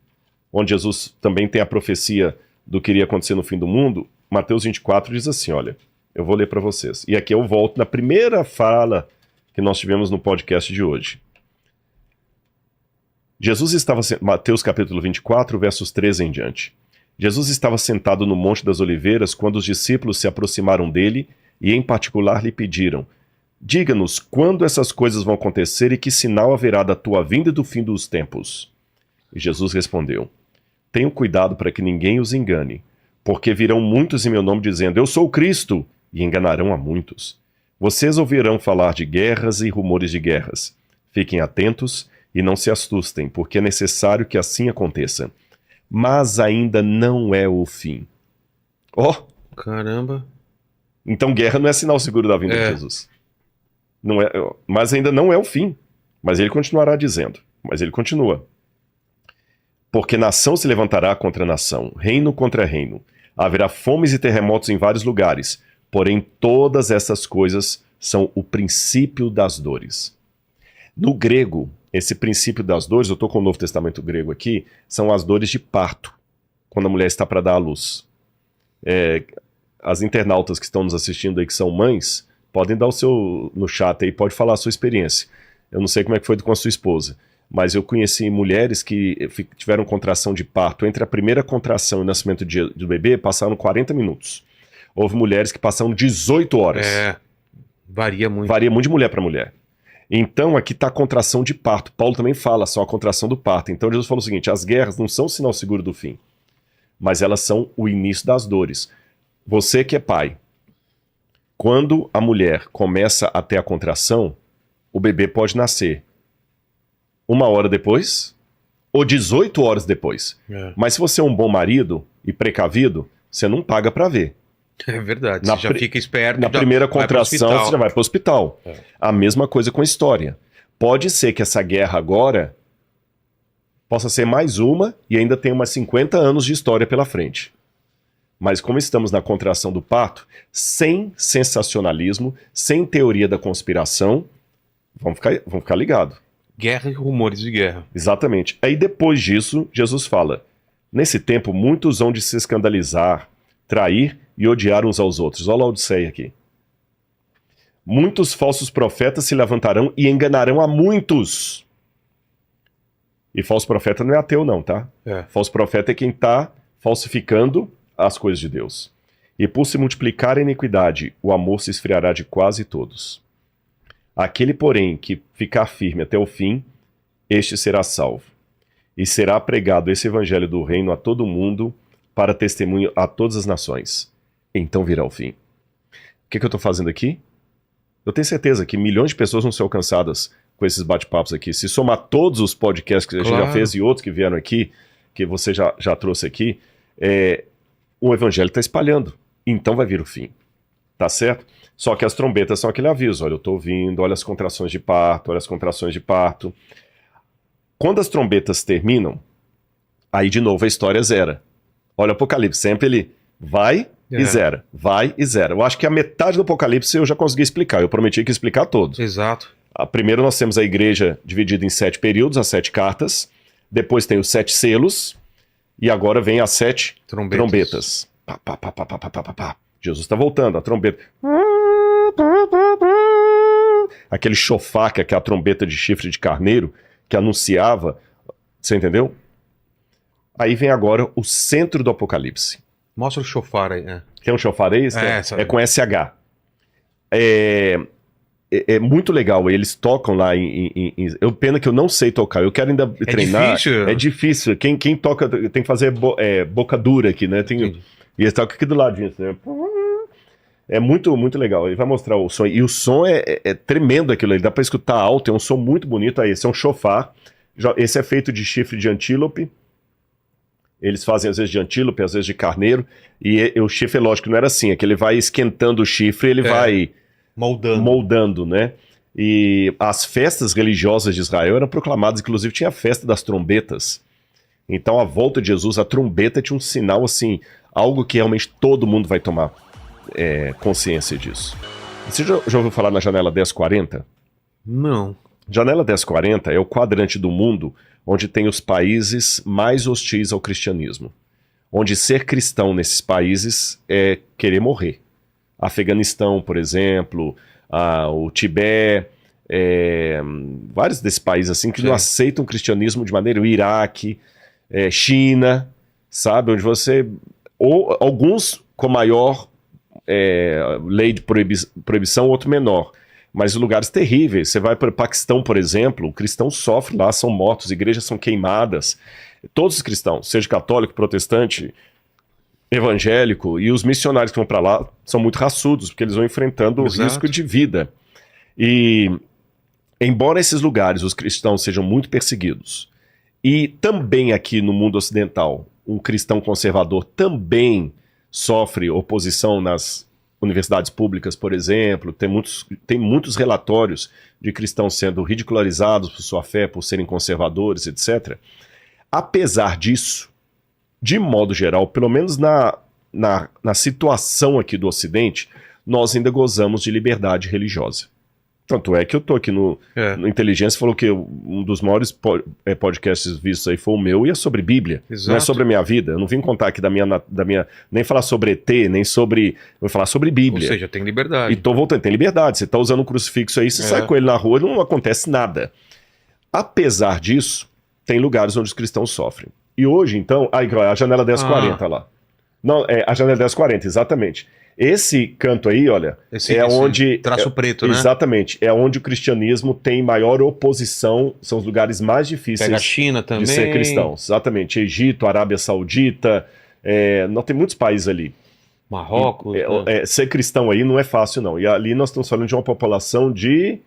onde Jesus também tem a profecia do que iria acontecer no fim do mundo, Mateus 24 diz assim, olha, eu vou ler para vocês. E aqui eu volto na primeira fala que nós tivemos no podcast de hoje. Jesus estava, Mateus capítulo 24, versos 13 em diante. Jesus estava sentado no Monte das Oliveiras quando os discípulos se aproximaram dele e em particular lhe pediram: diga-nos quando essas coisas vão acontecer e que sinal haverá da tua vinda e do fim dos tempos. E Jesus respondeu: tenham cuidado para que ninguém os engane, porque virão muitos em meu nome dizendo: eu sou o Cristo, e enganarão a muitos. Vocês ouvirão falar de guerras e rumores de guerras. Fiquem atentos e não se assustem, porque é necessário que assim aconteça. Mas ainda não é o fim. Caramba. Então guerra não é sinal seguro da vinda de Jesus. Não é, mas ainda não é o fim. Mas ele continuará dizendo. Mas ele continua. Porque nação se levantará contra nação, reino contra reino. Haverá fomes e terremotos em vários lugares. Porém, todas essas coisas são o princípio das dores. No grego, esse princípio das dores, eu estou com o Novo Testamento grego aqui, são as dores de parto, quando a mulher está para dar à luz. As internautas que estão nos assistindo aí, que são mães, podem dar o seu no chat aí, pode falar a sua experiência. Eu não sei como é que foi com a sua esposa, mas eu conheci mulheres que tiveram contração de parto. Entre a primeira contração e o nascimento do bebê, passaram 40 minutos. Houve mulheres que passaram 18 horas. Varia muito. Varia muito de mulher para mulher. Então aqui está a contração de parto. Paulo também fala, são a contração do parto. Então Jesus falou o seguinte: as guerras não são sinal seguro do fim, mas elas são o início das dores. Você que é pai, quando a mulher começa a ter a contração, o bebê pode nascer 1 hora depois ou 18 horas depois. Mas se você é um bom marido e precavido, você não paga para ver. É verdade, você já fica esperto. Na primeira contração, você já vai para o hospital. A mesma coisa com a história. Pode ser que essa guerra agora possa ser mais uma e ainda tem umas 50 anos de história pela frente. Mas como estamos na contração do parto, sem sensacionalismo, sem teoria da conspiração, vamos ficar ligados. Guerra e rumores de guerra. Exatamente. Aí depois disso, Jesus fala: nesse tempo muitos hão de se escandalizar, trair e odiar uns aos outros. Olha a Odisseia aqui. Muitos falsos profetas se levantarão e enganarão a muitos. E falso profeta não é ateu não, tá? Falso profeta é quem está falsificando as coisas de Deus. E por se multiplicar a iniquidade, o amor se esfriará de quase todos. Aquele, porém, que ficar firme até o fim, este será salvo. E será pregado esse evangelho do reino a todo mundo, para testemunho a todas as nações. Então virá o fim. O que eu estou fazendo aqui? Eu tenho certeza que milhões de pessoas vão ser alcançadas com esses bate-papos aqui. Se somar todos os podcasts que a gente já fez e outros que vieram aqui, que você já trouxe aqui, o evangelho está espalhando. Então vai vir o fim. Tá certo? Só que as trombetas são aquele aviso. Olha, eu estou ouvindo, olha as contrações de parto, olha as contrações de parto. Quando as trombetas terminam, aí de novo a história zera. Olha o Apocalipse, sempre ele vai e zera, vai e zera. Eu acho que a metade do Apocalipse eu já consegui explicar, eu prometi que ia explicar todos. Exato. Primeiro nós temos a igreja dividida em 7 períodos, as 7 cartas, depois tem os 7 selos, e agora vem as 7 trombetas. Pá, pá, pá, pá, pá, pá, pá, pá, pá. Jesus está voltando, a trombeta. Aquele chofar, que é a trombeta de chifre de carneiro, que anunciava. Você entendeu? Aí vem agora o centro do Apocalipse. Mostra o chofar aí. Tem um chofar aí? É com SH. É muito legal. Eles tocam lá eu pena que eu não sei tocar. Eu quero ainda treinar. Difícil. É difícil. Quem toca tem que fazer boca dura aqui, né? E eles tocam aqui do ladinho. Né? É muito, muito legal. Ele vai mostrar o som. E o som é tremendo aquilo ali. Dá pra escutar alto. É um som muito bonito. Aí, esse é um chofar. Esse é feito de chifre de antílope. Eles fazem às vezes de antílope, às vezes de carneiro. E o chifre, lógico, não era assim. É que ele vai esquentando o chifre, ele vai moldando, né? E as festas religiosas de Israel eram proclamadas, inclusive tinha a festa das trombetas. Então a volta de Jesus, a trombeta tinha um sinal assim, algo que realmente todo mundo vai tomar consciência disso. Você já ouviu falar na janela 1040? Não. Janela 1040 é o quadrante do mundo onde tem os países mais hostis ao cristianismo. Onde ser cristão nesses países é querer morrer. Afeganistão, por exemplo, o Tibete, vários desses países assim que não aceitam o cristianismo de maneira, o Iraque, China, sabe, onde ou alguns com maior lei de proibição, outro menor, mas lugares terríveis. Você vai para o Paquistão, por exemplo, o cristão sofre lá, são mortos, igrejas são queimadas, todos os cristãos, seja católico, protestante, evangélico, e os missionários que vão para lá são muito raçudos, porque eles vão enfrentando o risco de vida. E embora esses lugares os cristãos sejam muito perseguidos, e também aqui no mundo ocidental, um cristão conservador também sofre oposição nas universidades públicas, por exemplo, tem muitos relatórios de cristãos sendo ridicularizados por sua fé, por serem conservadores, etc. Apesar disso, de modo geral, pelo menos na situação aqui do Ocidente, nós ainda gozamos de liberdade religiosa. Tanto é que eu tô aqui no Inteligência, falou que um dos maiores podcasts vistos aí foi o meu, e é sobre Bíblia. Exato. Não é sobre a minha vida. Eu não vim contar aqui da minha nem falar sobre ET, nem sobre... Vou falar sobre Bíblia. Ou seja, tem liberdade. E tô voltando, tem liberdade. Você tá usando um crucifixo aí, você sai com ele na rua, não acontece nada. Apesar disso, tem lugares onde os cristãos sofrem. E hoje, então... a janela 1040 lá. Não, a janela 1040, exatamente. Esse canto aí, olha, onde... traço preto, né? Exatamente. É onde o cristianismo tem maior oposição, são os lugares mais difíceis Pega a China também. De ser cristãos. Exatamente. Egito, Arábia Saudita, não tem muitos países ali. Marrocos. Ser cristão aí não é fácil, não. E ali nós estamos falando de uma população de...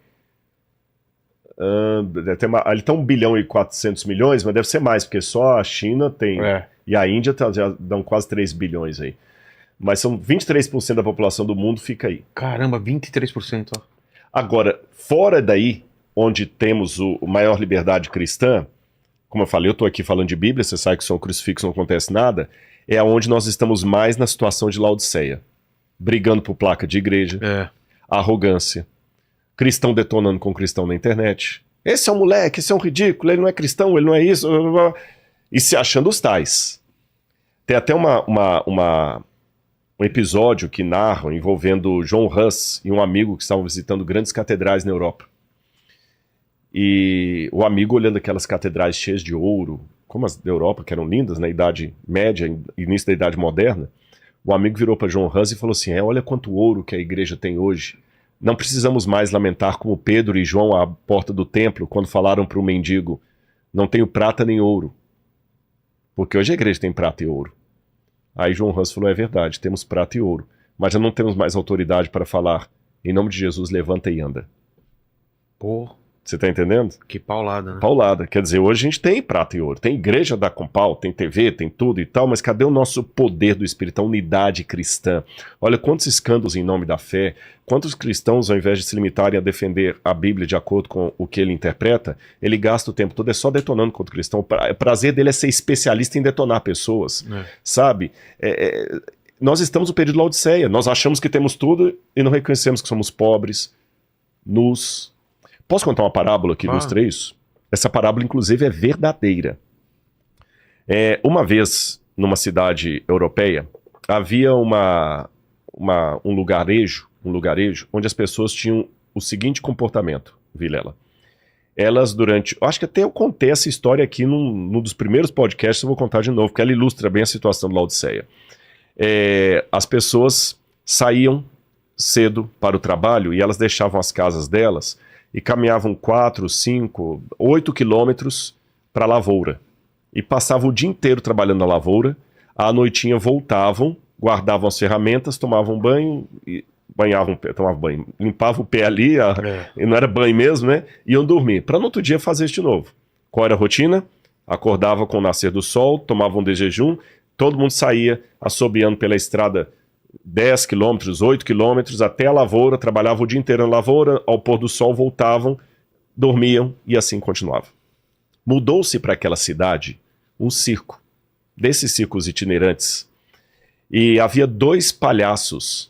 ali está 1 bilhão e 400 milhões, mas deve ser mais, porque só a China tem... E a Índia já dão quase 3 bilhões aí. Mas são 23% da população do mundo fica aí. Caramba, 23%. Ó. Agora, fora daí, onde temos a maior liberdade cristã, como eu falei, eu estou aqui falando de Bíblia, você sabe que só um crucifixo não acontece nada, é onde nós estamos mais na situação de Laodiceia. Brigando por placa de igreja, arrogância, cristão detonando com cristão na internet. Esse é um moleque, esse é um ridículo, ele não é cristão, ele não é isso... E se achando os tais. Tem até um episódio que narra envolvendo John Huss e um amigo que estavam visitando grandes catedrais na Europa. E o amigo olhando aquelas catedrais cheias de ouro, como as da Europa, que eram lindas na Idade Média, início da Idade Moderna, o amigo virou para John Huss e falou assim, olha quanto ouro que a igreja tem hoje. Não precisamos mais lamentar como Pedro e João à porta do templo, quando falaram para o mendigo, não tenho prata nem ouro. Porque hoje a igreja tem prata e ouro. Aí João Huss falou, é verdade, temos prata e ouro, mas já não temos mais autoridade para falar, em nome de Jesus, levanta e anda. Pô. Você tá entendendo? Que paulada, né? Paulada. Quer dizer, hoje a gente tem prata e ouro, tem igreja da Compal, tem TV, tem tudo e tal, mas cadê o nosso poder do Espírito, a unidade cristã? Olha quantos escândalos em nome da fé, quantos cristãos, ao invés de se limitarem a defender a Bíblia de acordo com o que ele interpreta, ele gasta o tempo todo só detonando contra o cristão. O prazer dele é ser especialista em detonar pessoas, sabe? Nós estamos no período de Laodiceia, nós achamos que temos tudo e não reconhecemos que somos pobres, nus. Posso contar uma parábola que ilustra isso? Essa parábola, inclusive, é verdadeira. Uma vez, numa cidade europeia, havia um lugarejo onde as pessoas tinham o seguinte comportamento, Vilela. Elas acho que até eu contei essa história aqui num dos primeiros podcasts, eu vou contar de novo, porque ela ilustra bem a situação do Laodiceia. As pessoas saíam cedo para o trabalho e elas deixavam as casas delas e caminhavam 4, 5, 8 quilômetros para a lavoura. E passavam o dia inteiro trabalhando na lavoura, à noitinha voltavam, guardavam as ferramentas, tomavam banho, tomavam banho, limpavam o pé ali, e não era banho mesmo, né? Iam dormir, para no outro dia fazer isso de novo. Qual era a rotina? Acordava com o nascer do sol, tomavam de jejum, todo mundo saía assobiando pela estrada 10 quilômetros, 8 quilômetros, até a lavoura, trabalhavam o dia inteiro na lavoura, ao pôr do sol voltavam, dormiam e assim continuava. Mudou-se para aquela cidade um circo, desses circos itinerantes, e havia 2 palhaços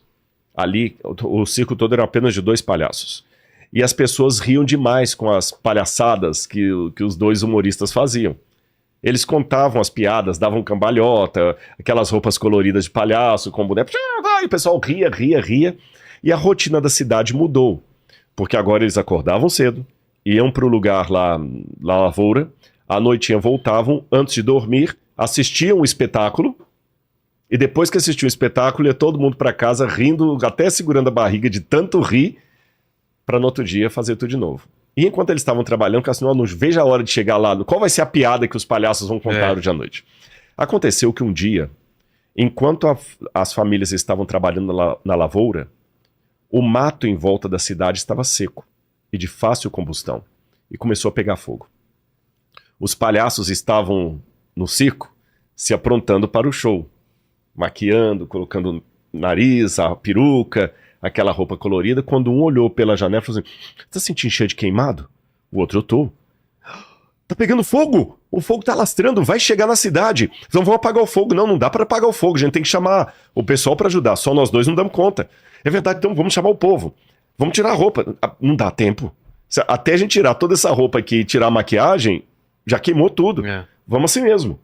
ali, o circo todo era apenas de 2 palhaços, e as pessoas riam demais com as palhaçadas que os 2 humoristas faziam. Eles contavam as piadas, davam cambalhota, aquelas roupas coloridas de palhaço, com boneco, e o pessoal ria, e a rotina da cidade mudou, porque agora eles acordavam cedo, iam para o lugar lá na lavoura, à noitinha voltavam, antes de dormir, assistiam o espetáculo, e depois que assistiam o espetáculo, ia todo mundo para casa rindo, até segurando a barriga de tanto rir, para no outro dia fazer tudo de novo. E enquanto eles estavam trabalhando, Cassino, não veja a hora de chegar lá, qual vai ser a piada que os palhaços vão contar hoje à noite. Aconteceu que um dia, enquanto as famílias estavam trabalhando na lavoura, o mato em volta da cidade estava seco e de fácil combustão, e começou a pegar fogo. Os palhaços estavam no circo se aprontando para o show, maquiando, colocando nariz, a peruca, aquela roupa colorida, quando um olhou pela janela e falou assim, tá sentindo cheio de queimado? O outro, eu tô. Tá pegando fogo! O fogo tá alastrando, vai chegar na cidade. Então vamos apagar o fogo. Não dá para apagar o fogo, a gente tem que chamar o pessoal para ajudar, só nós 2 não damos conta. É verdade, então vamos chamar o povo. Vamos tirar a roupa. Não dá tempo. Até a gente tirar toda essa roupa aqui e tirar a maquiagem, já queimou tudo. Vamos assim mesmo.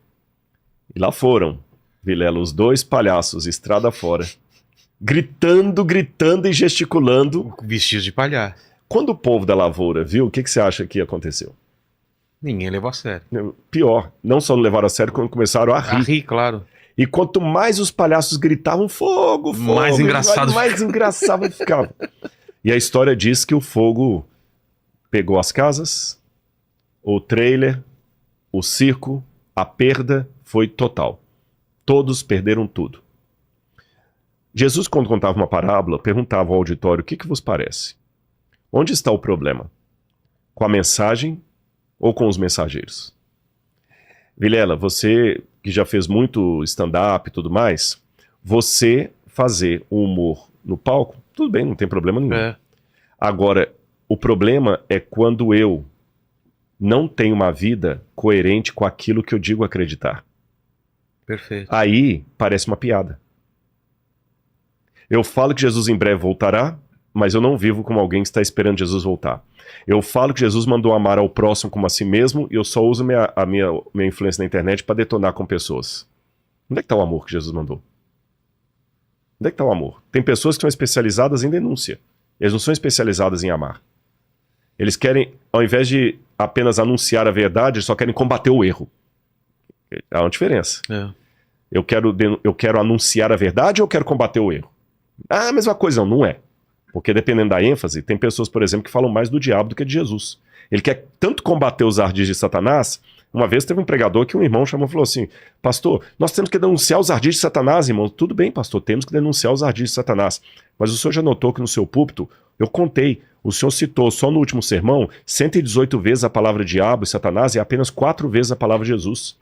E lá foram, Vilela, os 2 palhaços, estrada fora, gritando e gesticulando. Vestidos de palhaço. Quando o povo da lavoura viu, o que você acha que aconteceu? Ninguém levou a sério. Pior, não só não levaram a sério, quando começaram a rir. A rir, claro. E quanto mais os palhaços gritavam, fogo, mais engraçado ficava. E a história diz que o fogo pegou as casas, o trailer, o circo, a perda foi total. Todos perderam tudo. Jesus, quando contava uma parábola, perguntava ao auditório, o que vos parece? Onde está o problema? Com a mensagem ou com os mensageiros? Vilela, você que já fez muito stand-up e tudo mais, você fazer o humor no palco, tudo bem, não tem problema nenhum. Agora, o problema é quando eu não tenho uma vida coerente com aquilo que eu digo acreditar. Perfeito. Aí parece uma piada. Eu falo que Jesus em breve voltará, mas eu não vivo como alguém que está esperando Jesus voltar. Eu falo que Jesus mandou amar ao próximo como a si mesmo e eu só uso a minha influência na internet para detonar com pessoas. Onde é que está o amor que Jesus mandou? Onde é que está o amor? Tem pessoas que são especializadas em denúncia. Eles não são especializadas em amar. Eles querem, ao invés de apenas anunciar a verdade, eles só querem combater o erro. Há uma diferença. Eu quero anunciar a verdade ou eu quero combater o erro? Ah, a mesma coisa, não é. Porque dependendo da ênfase, tem pessoas, por exemplo, que falam mais do diabo do que de Jesus. Ele quer tanto combater os ardis de Satanás. Uma vez teve um pregador que um irmão chamou e falou assim, pastor, nós temos que denunciar os ardis de Satanás, irmão. Tudo bem, pastor, temos que denunciar os ardis de Satanás. Mas o senhor já notou que no seu púlpito, eu contei, o senhor citou só no último sermão 118 vezes a palavra diabo e Satanás e apenas 4 vezes a palavra Jesus.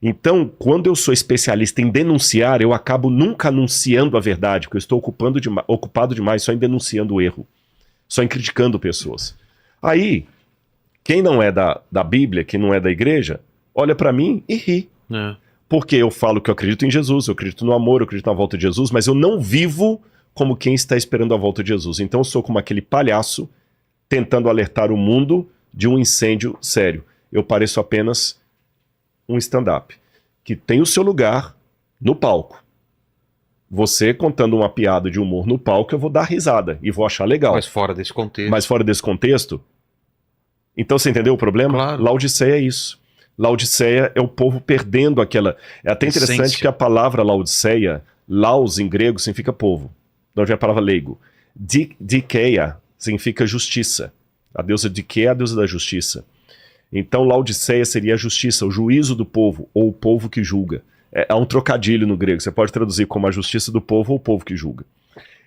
Então, quando eu sou especialista em denunciar, eu acabo nunca anunciando a verdade, porque eu estou ocupado demais só em denunciando o erro, só em criticando pessoas. Aí, quem não é da Bíblia, quem não é da igreja, olha para mim e ri. Porque eu falo que eu acredito em Jesus, eu acredito no amor, eu acredito na volta de Jesus, mas eu não vivo como quem está esperando a volta de Jesus. Então eu sou como aquele palhaço tentando alertar o mundo de um incêndio sério. Eu pareço apenas um stand-up, que tem o seu lugar no palco, você contando uma piada de humor no palco, eu vou dar risada e vou achar legal. Mas fora desse contexto. Mas fora desse contexto... Então você entendeu o problema? Claro. Laodiceia é isso. Laodiceia é o povo perdendo aquela... É até interessante Essência. que a palavra Laodiceia, laos em grego, significa povo. De onde é a palavra leigo. Dikeia significa justiça. A deusa Dikeia é a deusa da justiça. Então Laodiceia seria a justiça, o juízo do povo, ou o povo que julga. É um trocadilho no grego. Você pode traduzir como a justiça do povo ou o povo que julga.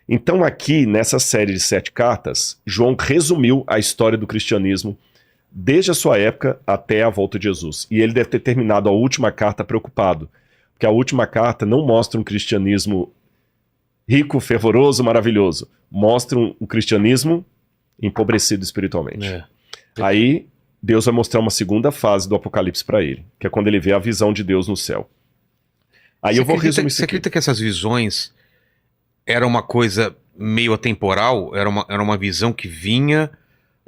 Então aqui, nessa série de 7 cartas, João resumiu a história do cristianismo desde a sua época até a volta de Jesus. E ele deve ter terminado a última carta preocupado, porque a última carta não mostra um cristianismo rico, fervoroso, maravilhoso. Mostra um cristianismo empobrecido espiritualmente. Aí Deus vai mostrar uma segunda fase do Apocalipse para ele, que é quando ele vê a visão de Deus no céu. Aí eu vou resumir isso Você aqui. acredita que essas visões era uma coisa meio atemporal? Era uma visão que vinha...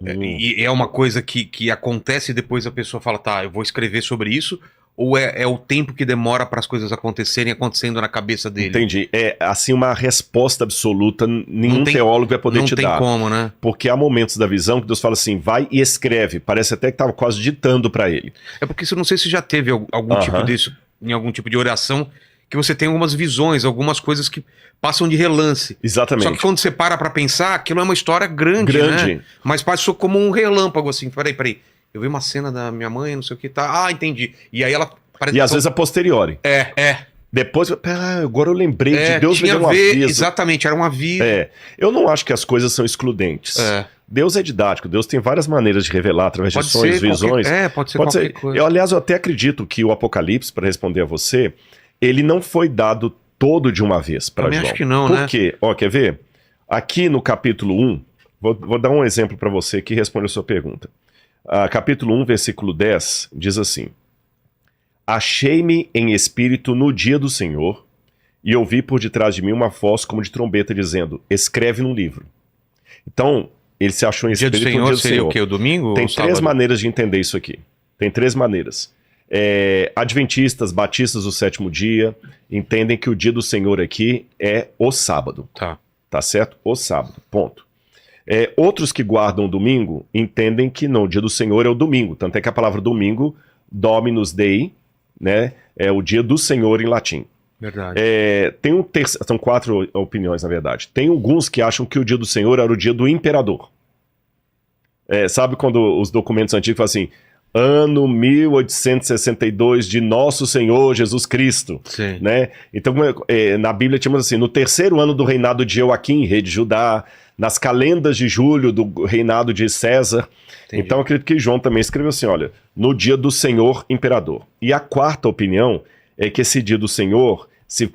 E é uma coisa que acontece e depois a pessoa fala, tá, eu vou escrever sobre isso, ou é o tempo que demora para as coisas acontecerem acontecendo na cabeça dele? Entendi. É assim uma resposta absoluta, nenhum teólogo vai poder te dar. Não tem como, né? Porque há momentos da visão que Deus fala assim, vai e escreve. Parece até que estava quase ditando para ele. É porque eu não sei se já teve algum tipo disso, em algum tipo de oração, que você tem algumas visões, algumas coisas que passam de relance. Exatamente. Só que quando você para pra pensar, aquilo é uma história grande, né? Mas passou como um relâmpago, assim. Peraí. Eu vi uma cena da minha mãe, não sei o que, tá. Ah, entendi. E aí ela... E às vezes a posteriori. É. Depois, agora eu lembrei de Deus me deu um aviso. Exatamente, era um aviso. Eu não acho que as coisas são excludentes. Deus é didático, Deus tem várias maneiras de revelar através de sonhos, visões. Pode ser qualquer coisa. Aliás, eu até acredito que o Apocalipse, para responder a você, ele não foi dado todo de uma vez para João. Acho que não, Por quê? Quer ver? Aqui no capítulo 1, vou dar um exemplo para você que responde a sua pergunta. Capítulo 1, versículo 10, diz assim: Achei-me em espírito no dia do Senhor, e ouvi por detrás de mim uma voz como de trombeta dizendo, escreve num livro. Então, ele se achou em espírito no dia do Senhor. O quê? O domingo? Tem 3 maneiras de entender isso aqui. Tem 3 maneiras. Adventistas, batistas do 7º dia, entendem que o dia do Senhor aqui é o sábado. Tá certo? O sábado, ponto. Outros que guardam o domingo entendem que não, o dia do Senhor é o domingo. Tanto é que a palavra domingo, Dominus Dei, né, é o dia do Senhor em latim. Verdade. São 4 opiniões, na verdade. Tem alguns que acham que o dia do Senhor era o dia do imperador. Sabe quando os documentos antigos falam assim, ano 1862 de Nosso Senhor Jesus Cristo. Sim. Né? Então, na Bíblia tínhamos assim, no 3º ano do reinado de Joaquim, rei de Judá, nas calendas de julho do reinado de César. Entendi. Então, acredito que João também escreveu assim, olha, no dia do Senhor Imperador. E a 4ª opinião é que esse dia do Senhor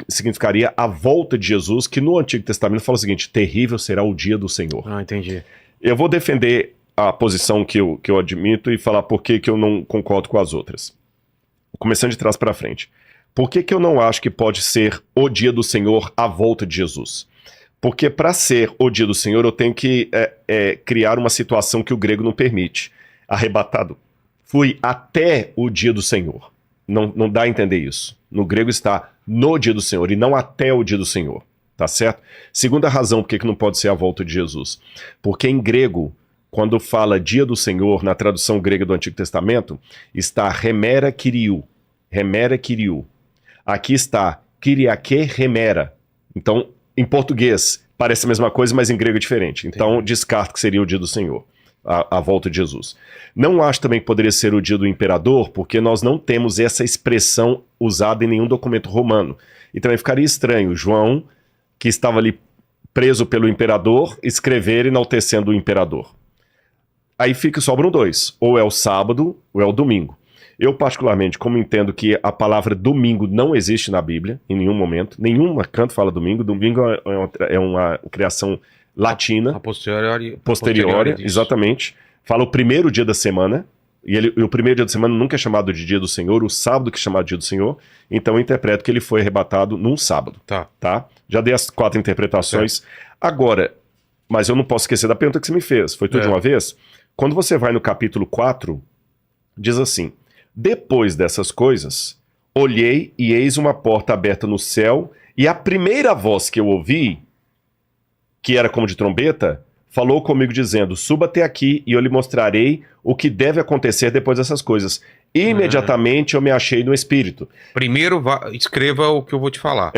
significaria a volta de Jesus, que no Antigo Testamento fala o seguinte, terrível será o dia do Senhor. Entendi. Eu vou defender a posição que eu admito e falar por que eu não concordo com as outras. Começando de trás para frente. Por que eu não acho que pode ser o dia do Senhor a volta de Jesus? Porque para ser o dia do Senhor eu tenho que criar uma situação que o grego não permite. Arrebatado. Fui até o dia do Senhor. Não dá a entender isso. No grego está no dia do Senhor e não até o dia do Senhor. Tá certo? Segunda razão por que não pode ser a volta de Jesus. Porque em grego, quando fala dia do Senhor, na tradução grega do Antigo Testamento, está remera kyriou. Remera kyriou. Aqui está kyriake remera. Então, em português, parece a mesma coisa, mas em grego é diferente. Então, descarto que seria o dia do Senhor, a volta de Jesus. Não acho também que poderia ser o dia do imperador, porque nós não temos essa expressão usada em nenhum documento romano. E também ficaria estranho João, que estava ali preso pelo imperador, escrever enaltecendo o imperador. Aí sobram 2, ou é o sábado ou é o domingo. Eu, particularmente, como entendo que a palavra domingo não existe na Bíblia, em nenhum momento, nenhum canto fala domingo, domingo é uma criação latina, A posteriori exatamente, fala o primeiro dia da semana, e o primeiro dia da semana nunca é chamado de dia do Senhor, o sábado que é chamado de dia do Senhor, então eu interpreto que ele foi arrebatado num sábado. Tá? Já dei as 4 interpretações. Agora, mas eu não posso esquecer da pergunta que você me fez, foi tudo de uma vez? Quando você vai no capítulo 4, diz assim, depois dessas coisas, olhei e eis uma porta aberta no céu, E a primeira voz que eu ouvi, que era como de trombeta, falou comigo dizendo, suba até aqui e eu lhe mostrarei o que deve acontecer depois dessas coisas. Imediatamente eu me achei no Espírito. Primeiro escreva o que eu vou te falar.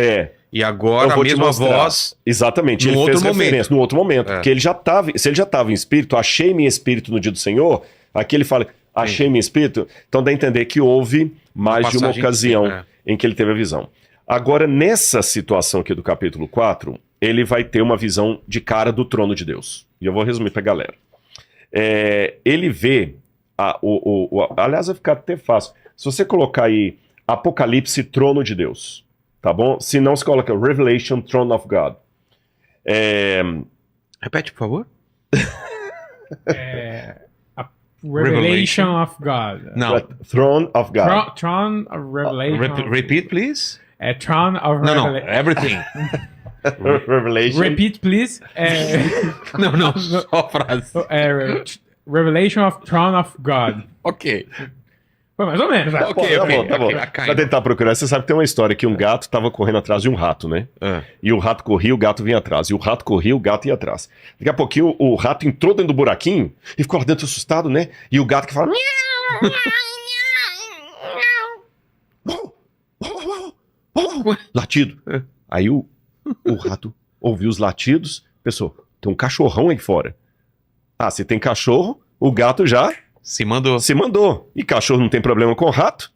E Eu agora a vou te mesma mostrar. voz. Exatamente, No ele outro fez referência no outro momento. É. Porque ele já estava, se ele já estava em espírito, achei-me em espírito no dia do Senhor, aqui ele fala, achei-me em espírito, então dá a entender que houve mais de uma passagem ocasião em que ele teve a visão. Agora, nessa situação aqui do capítulo 4, ele vai ter uma visão de cara do trono de Deus. E eu vou resumir pra galera. Ele vê, aliás, vai ficar até fácil. Se você colocar aí Apocalipse, trono de Deus, tá bom? Se não, você coloca Revelation, Throne of God. Repete, por favor. A Revelation of God. Não. Throne of God. Throne of Revelation. Repeat, please. Throne of Não, Revelation. everything. Revelation. Repeat, please. Não, só a frase. Revelation of Throne of God. Ok. Foi mais ou menos. Ok, Tá bom. ok. Pra tentar procurar, você sabe que tem uma história que um gato tava correndo atrás de um rato, né? E o rato corria, o gato vinha atrás. E o rato corria, o gato ia atrás. Daqui a pouquinho o rato entrou dentro do buraquinho e ficou lá dentro assustado, né? E o gato que fala... Latido. Aí o rato ouviu os latidos, pensou, tem um cachorrão aí fora. Ah, se tem cachorro, o gato já Se mandou. se mandou. E cachorro não tem problema com rato.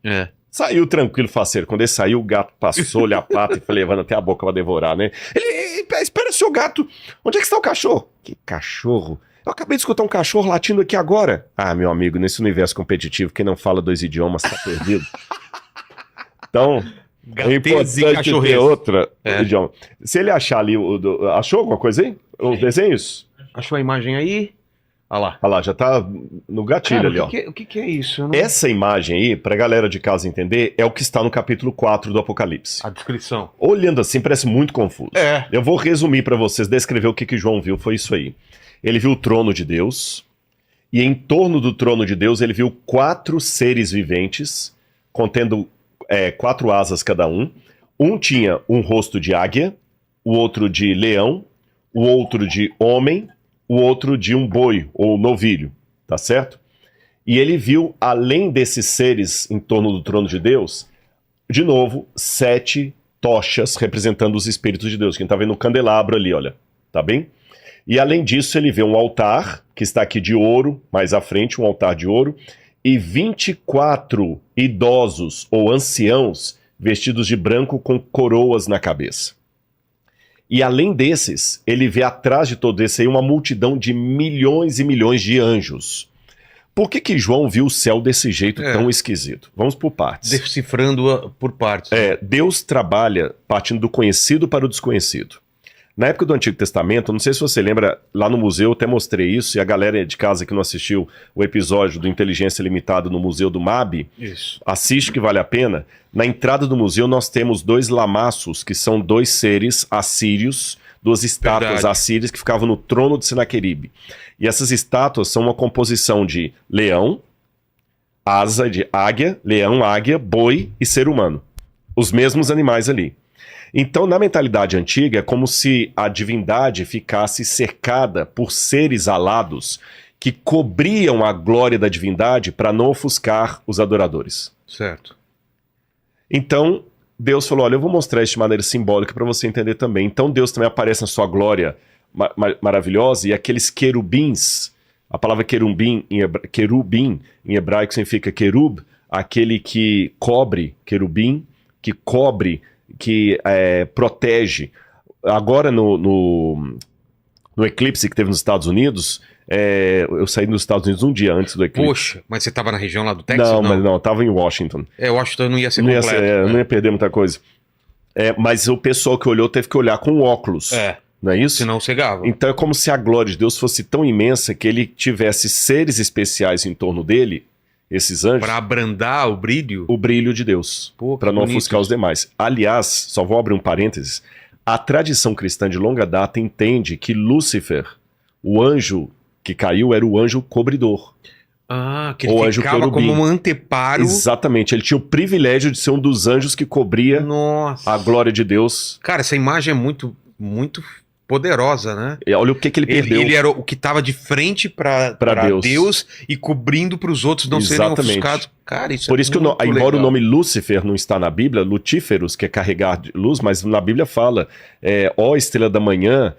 Saiu tranquilo, faceiro. Quando ele saiu, o gato passou-lhe a pata e foi levando até a boca pra devorar, né? Ele, espera, seu gato. Onde é que está o cachorro? Que cachorro? Eu acabei de escutar um cachorro latindo aqui agora. Ah, meu amigo, nesse universo competitivo, quem não fala 2 idiomas tá perdido. Então, é importante ter outro idioma. Se ele achar ali, achou alguma coisa aí? Os desenhos? Achou a imagem aí? Olha lá. Olha lá, já tá no gatilho ali, ó. O que é isso? Eu não- Essa imagem aí, pra galera de casa entender, é o que está no capítulo 4 do Apocalipse. A descrição. Olhando assim, parece muito confuso. Eu vou resumir pra vocês, descrever o que João viu, foi isso aí. Ele viu o trono de Deus, e em torno do trono de Deus ele viu 4 seres viventes, contendo 4 asas cada um. Um tinha um rosto de águia, o outro de leão, o outro de homem, o outro de um boi, ou novilho, tá certo? E ele viu, além desses seres em torno do trono de Deus, de novo, 7 tochas representando os espíritos de Deus. Quem tá vendo o candelabro ali, olha, tá bem? E além disso, ele vê um altar, que está aqui de ouro, mais à frente, um altar de ouro, e 24 idosos ou anciãos vestidos de branco com coroas na cabeça. E além desses, ele vê atrás de todo esse aí uma multidão de milhões e milhões de anjos. Por que João viu o céu desse jeito tão esquisito? Vamos por partes. Decifrando por partes. Deus trabalha partindo do conhecido para o desconhecido. Na época do Antigo Testamento, não sei se você lembra, lá no museu eu até mostrei isso, e a galera de casa que não assistiu o episódio do Inteligência Limitada no Museu do MAB, Isso. assiste que vale a pena. Na entrada do museu nós temos 2 lamaços, que são 2 seres assírios, 2 estátuas Verdade. assírias que ficavam no trono de Senaqueribe. E essas estátuas são uma composição de leão, asa de águia, leão, águia, boi e ser humano. Os mesmos animais ali. Então, na mentalidade antiga, é como se a divindade ficasse cercada por seres alados que cobriam a glória da divindade para não ofuscar os adoradores. Certo. Então, Deus falou, olha, eu vou mostrar isso de maneira simbólica para você entender também. Então, Deus também aparece na sua glória maravilhosa, e aqueles querubins, a palavra querubim em hebraico significa querub, aquele que cobre, querubim, que cobre, que protege. Agora no eclipse que teve nos Estados Unidos, eu saí dos Estados Unidos um dia antes do eclipse. Poxa, mas você tava na região lá do Texas? Mas não, eu tava em Washington. Washington não ia ser Não ia, completo. não ia perder muita coisa. Mas o pessoal que olhou teve que olhar com óculos. Não é isso? Senão cegava. Então é como se a glória de Deus fosse tão imensa que ele tivesse seres especiais em torno dele, esses anjos, Pra abrandar o brilho. o brilho de Deus, Pô, que para não bonito ofuscar os isso. demais. Aliás, só vou abrir um parênteses, a tradição cristã de longa data entende que Lúcifer, o anjo que caiu, era o anjo cobridor. Ah, que Ou ele anjo ficava querubim. como um anteparo. Exatamente, ele tinha o privilégio de ser um dos anjos que cobria Nossa. a glória de Deus. Cara, essa imagem é muito, muito poderosa, né? E olha o que ele perdeu. Ele era o que estava de frente para Deus. Deus e cobrindo para os outros não serem Exatamente. ofuscados. Cara, isso Por é isso que, muito embora o legal. nome Lúcifer não está na Bíblia, Lutíferos, que é carregar de luz, mas na Bíblia fala, ó estrela da manhã,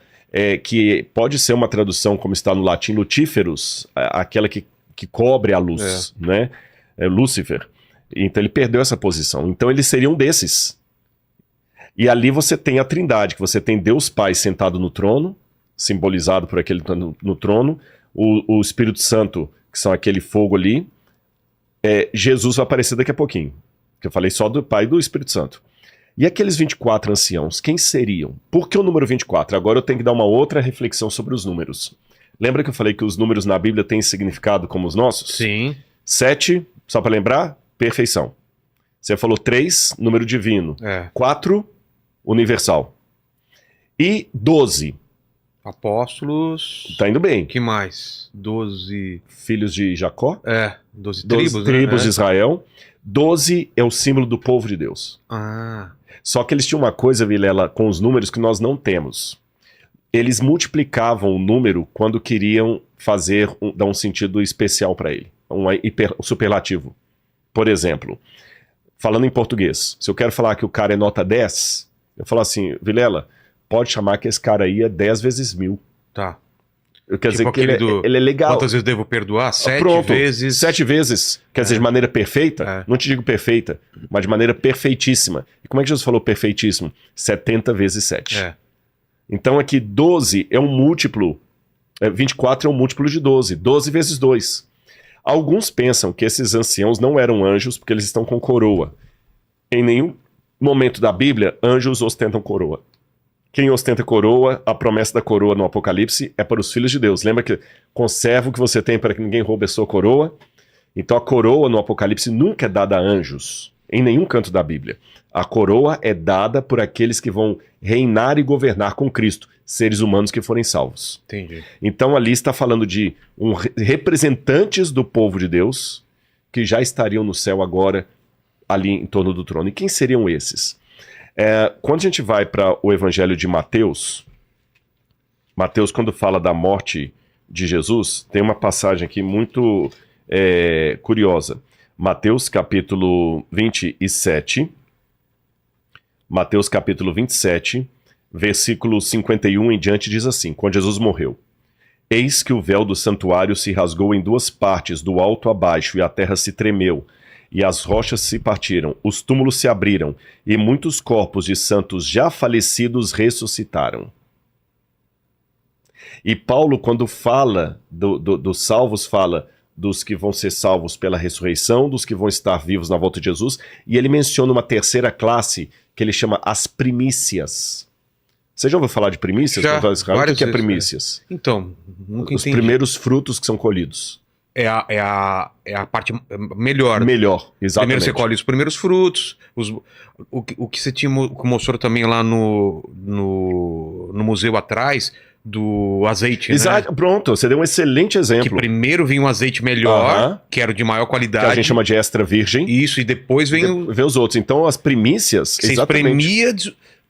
que pode ser uma tradução, como está no latim, Lutíferos, aquela que cobre a luz, né? Lúcifer. Então ele perdeu essa posição. Então ele seria um desses. E ali você tem a trindade, que você tem Deus Pai sentado no trono, simbolizado por aquele no trono, o Espírito Santo, que são aquele fogo ali. Jesus vai aparecer daqui a pouquinho, que eu falei só do Pai e do Espírito Santo. E aqueles 24 anciãos, quem seriam? Por que o número 24? Agora eu tenho que dar uma outra reflexão sobre os números. Lembra que eu falei que os números na Bíblia têm significado como os nossos? Sim. 7, só para lembrar, perfeição. Você falou 3, número divino. 4, universal. E 12. Apóstolos. Tá indo bem. Que mais? 12. Filhos de Jacó. 12 12 tribos, tribos né? de Israel. 12 é o símbolo do povo de Deus. Ah. Só que eles tinham uma coisa, Vilela, com os números que nós não temos. Eles multiplicavam o número quando queriam dar um sentido especial para ele. Um superlativo. Por exemplo, falando em português, se eu quero falar que o cara é nota 10, eu falo assim, Vilela, pode chamar que esse cara aí é 10 vezes 1000. Tá. Quer dizer que ele é legal. Quantas vezes devo perdoar? 7 Pronto, vezes. 7 vezes. Quer dizer, de maneira perfeita? Não te digo perfeita, mas de maneira perfeitíssima. E como é que Jesus falou perfeitíssimo? 70 vezes 7. Então aqui 12 é um múltiplo, 24 é um múltiplo de 12. 12 vezes 2. Alguns pensam que esses anciãos não eram anjos porque eles estão com coroa. Em nenhum momento da Bíblia, anjos ostentam coroa. Quem ostenta coroa, a promessa da coroa no Apocalipse é para os filhos de Deus. Lembra que conserva o que você tem para que ninguém roube a sua coroa? Então a coroa no Apocalipse nunca é dada a anjos, em nenhum canto da Bíblia. A coroa é dada por aqueles que vão reinar e governar com Cristo, seres humanos que forem salvos. Entendi. Então ali está falando de representantes do povo de Deus que já estariam no céu agora, ali em torno do trono. E quem seriam esses? Quando a gente vai para o Evangelho de Mateus, quando fala da morte de Jesus, tem uma passagem aqui muito curiosa. Mateus capítulo 27, versículo 51 em diante diz assim, quando Jesus morreu, eis que o véu do santuário se rasgou em 2 partes, do alto a baixo, e a terra se tremeu, e as rochas se partiram, os túmulos se abriram, e muitos corpos de santos já falecidos ressuscitaram. E Paulo, quando fala dos salvos, fala dos que vão ser salvos pela ressurreição, dos que vão estar vivos na volta de Jesus, e ele menciona uma terceira classe que ele chama as primícias. Você já ouviu falar de primícias? Já, O que é primícias? Então, nunca Os entendi. primeiros frutos que são colhidos. É a parte melhor. Melhor, exatamente. Primeiro você colhe os primeiros frutos, o que você mostrou também lá no museu atrás, do azeite, Exato, né? pronto, você deu um excelente exemplo. Que primeiro vinha um azeite melhor, que era o de maior qualidade. Que a gente chama de extra virgem. Isso, e depois vem vê os outros. Então as primícias, você exatamente. espremia,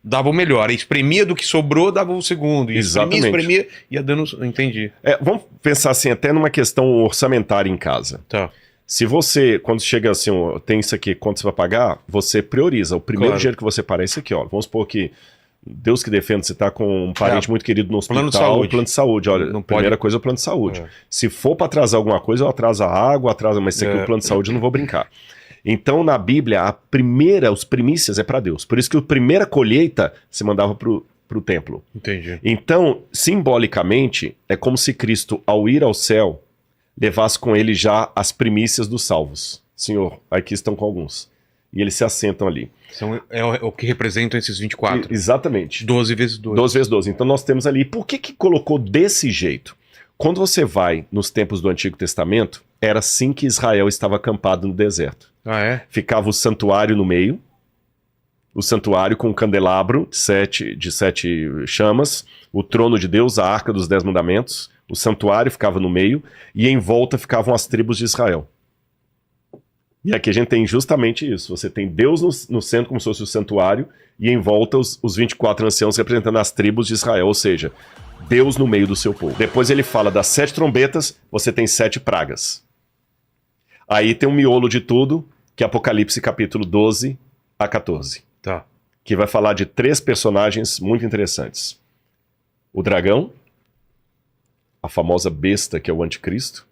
dava o melhor. Aí espremia do que sobrou, dava o segundo. E Exatamente. espremia, ia dando... Entendi. Vamos pensar assim, até numa questão orçamentária em casa. Tá. Se você, quando chega assim, tem isso aqui, quanto você vai pagar, você prioriza. O primeiro dinheiro que você parar é esse aqui, ó. Vamos supor que, Deus que defenda, você está com um parente muito querido no hospital. Plano de saúde. Olha, não primeira pode... coisa é o plano de saúde. Se for para atrasar alguma coisa, eu atraso a água, mas isso aqui o plano de saúde eu não vou brincar. Então, na Bíblia, os primícias é para Deus. Por isso que a primeira colheita se mandava para o templo. Entendi. Então, simbolicamente, é como se Cristo, ao ir ao céu, levasse com ele já as primícias dos salvos. Senhor, aqui estão com alguns. E eles se assentam ali. É o que representam esses 24. Exatamente. 12 vezes 12. 12 vezes 12. Então nós temos ali. Por que colocou desse jeito? Quando você vai nos tempos do Antigo Testamento, era assim que Israel estava acampado no deserto. Ah, é? Ficava o santuário no meio, o santuário com um candelabro de sete chamas, o trono de Deus, a arca dos 10 mandamentos, O santuário ficava no meio e em volta ficavam as tribos de Israel. E aqui a gente tem justamente isso. Você tem Deus no centro como se fosse o santuário e em volta os 24 anciãos representando as tribos de Israel, ou seja, Deus no meio do seu povo. Depois ele fala das 7 trombetas, você tem 7 pragas. Aí tem um miolo de tudo, que é Apocalipse capítulo 12 a 14. Tá. Que vai falar de 3 personagens muito interessantes. O dragão, a famosa besta que é o anticristo,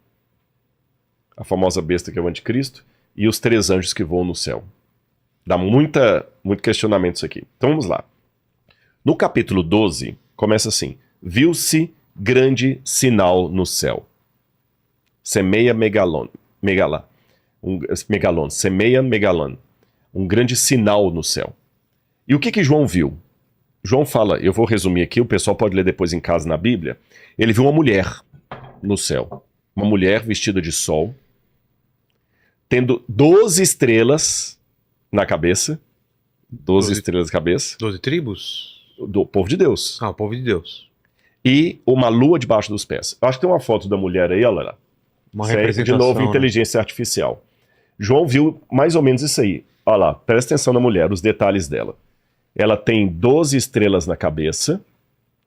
e os 3 anjos que voam no céu. Dá muito questionamento isso aqui. Então vamos lá. No capítulo 12, começa assim: viu-se grande sinal no céu. Semeia megalon. Semeia megalon. Um grande sinal no céu. E o que João viu? João fala, eu vou resumir aqui, o pessoal pode ler depois em casa na Bíblia. Ele viu uma mulher no céu. Uma mulher vestida de sol, tendo 12 estrelas na cabeça. 12 estrelas na cabeça. 12 tribos? Do povo de Deus. Ah, o povo de Deus. E uma lua debaixo dos pés. Eu acho que tem uma foto da mulher aí, olha lá. Uma Isso aí, representação. de novo, né? inteligência artificial. João viu mais ou menos isso aí. Olha lá, presta atenção na mulher, os detalhes dela. Ela tem 12 estrelas na cabeça,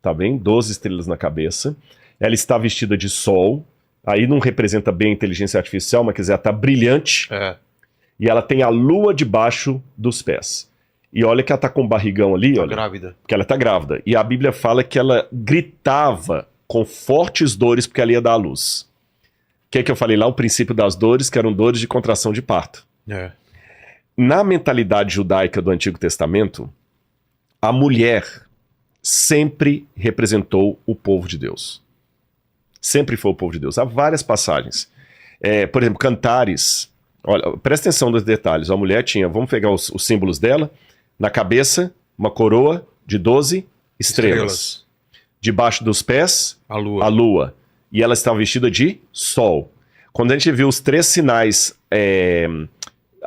tá bem? 12 estrelas na cabeça. Ela está vestida de sol. Aí não representa bem a inteligência artificial, mas quer dizer, ela está brilhante. É. E ela tem a lua debaixo dos pés. E olha que ela está com um barrigão ali, Tá olha. grávida. Porque ela está grávida. E a Bíblia fala que ela gritava com fortes dores porque ela ia dar à luz. O que é que eu falei lá? O princípio das dores, que eram dores de contração de parto. É. Na mentalidade judaica do Antigo Testamento, a mulher sempre representou o povo de Deus. Sempre foi o povo de Deus. Há várias passagens. Por exemplo, Cantares. Olha, presta atenção nos detalhes. A mulher tinha, vamos pegar os símbolos dela. Na cabeça, uma coroa de 12 estrelas. Debaixo dos pés, A lua. a lua. E ela estava vestida de sol. Quando a gente viu os 3 sinais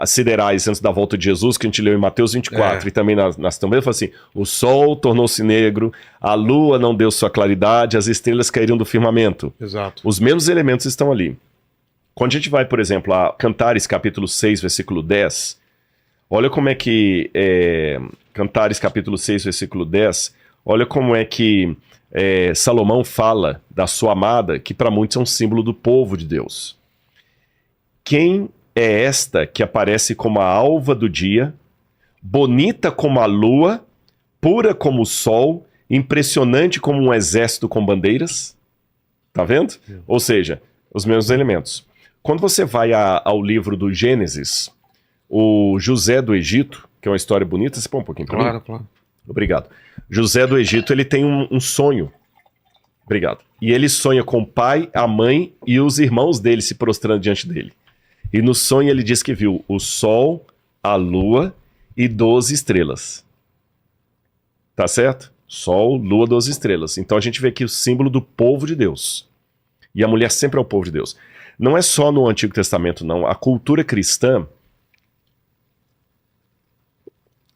siderais antes da volta de Jesus, que a gente leu em Mateus 24 e também nas também, fala assim: o sol tornou-se negro, a lua não deu sua claridade, as estrelas caíram do firmamento. Exato. Os mesmos elementos estão ali. Quando a gente vai, por exemplo, a Cantares capítulo 6, versículo 10, olha como é que Cantares capítulo 6, versículo 10, olha como é que Salomão fala da sua amada, que para muitos é um símbolo do povo de Deus. Quem é esta que aparece como a alva do dia, bonita como a lua, pura como o sol, impressionante como um exército com bandeiras? Tá vendo? Ou seja, os mesmos elementos. Quando você vai ao livro do Gênesis, o José do Egito, que é uma história bonita, você põe um pouquinho para mim? Claro. Obrigado. José do Egito, ele tem um sonho. Obrigado. E ele sonha com o pai, a mãe e os irmãos dele se prostrando diante dele. E no sonho ele diz que viu o sol, a lua e 12 estrelas. Tá certo? Sol, lua, 12 estrelas. Então a gente vê aqui o símbolo do povo de Deus. E a mulher sempre é o povo de Deus. Não é só no Antigo Testamento, não. A cultura cristã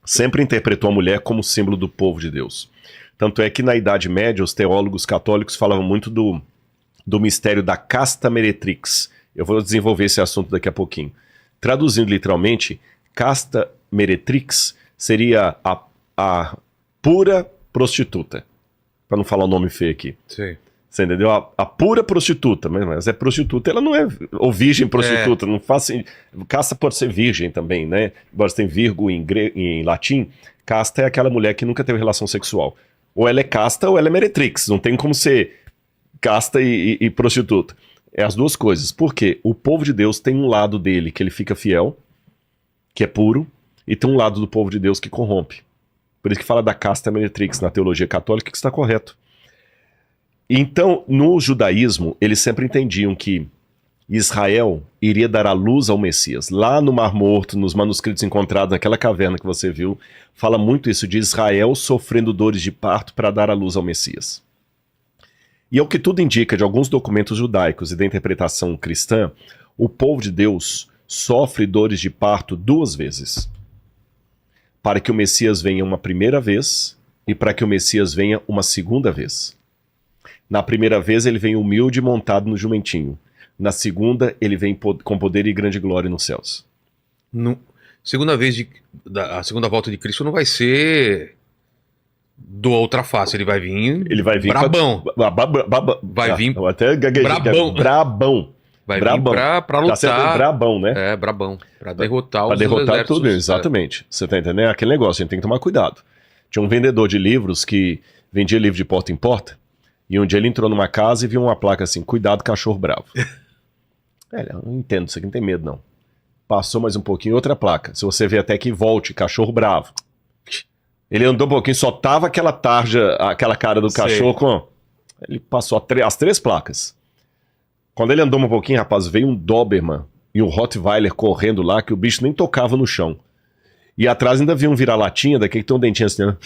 sempre interpretou a mulher como símbolo do povo de Deus. Tanto é que na Idade Média os teólogos católicos falavam muito do mistério da casta meretrix. Eu vou desenvolver esse assunto daqui a pouquinho. Traduzindo literalmente, casta meretrix seria a pura prostituta. Para não falar o nome feio aqui. Sim. Você entendeu? A pura prostituta. Mas é prostituta, ela não é... Ou virgem prostituta. Não faz assim, casta pode ser virgem também, né? Embora você tenha virgo em latim, casta é aquela mulher que nunca teve relação sexual. Ou ela é casta ou ela é meretrix. Não tem como ser casta e prostituta. É as duas coisas. Por quê? O povo de Deus tem um lado dele que ele fica fiel, que é puro, e tem um lado do povo de Deus que corrompe. Por isso que fala da casta meretrix na teologia católica, que está correto. Então, no judaísmo, eles sempre entendiam que Israel iria dar a luz ao Messias. Lá no Mar Morto, nos manuscritos encontrados naquela caverna que você viu, fala muito isso de Israel sofrendo dores de parto para dar a luz ao Messias. E é o que tudo indica de alguns documentos judaicos e da interpretação cristã, o povo de Deus sofre dores de parto 2 vezes. Para que o Messias venha uma primeira vez e para que o Messias venha uma segunda vez. Na primeira vez ele vem humilde montado no jumentinho. Na segunda ele vem com poder e grande glória nos céus. A segunda volta de Cristo não vai ser do outra face, ele vai vir. Ele vai vir brabão. Vai vir eu até gaguejei. brabão. Brabão. Vai brabão. vir pra lutar. Tá certo? Brabão, né? É, brabão. Pra derrotar Pra os derrotar exércitos. tudo, exatamente. Você tá entendendo? É aquele negócio, a gente tem que tomar cuidado. Tinha um vendedor de livros que vendia livro de porta em porta, e um dia ele entrou numa casa e viu uma placa assim, cuidado, cachorro bravo. Eu não entendo, isso aqui não tem medo, não. Passou mais um pouquinho, outra placa. Se você vê até que volte, cachorro bravo. Ele andou um pouquinho, só tava aquela tarja, aquela cara do cachorro com... Ele passou as 3 placas. Quando ele andou um pouquinho, rapaz, veio um Doberman e um Rottweiler correndo lá, que o bicho nem tocava no chão. E atrás ainda vinha um vira-latinha, daquele que tem um dentinho assim, né?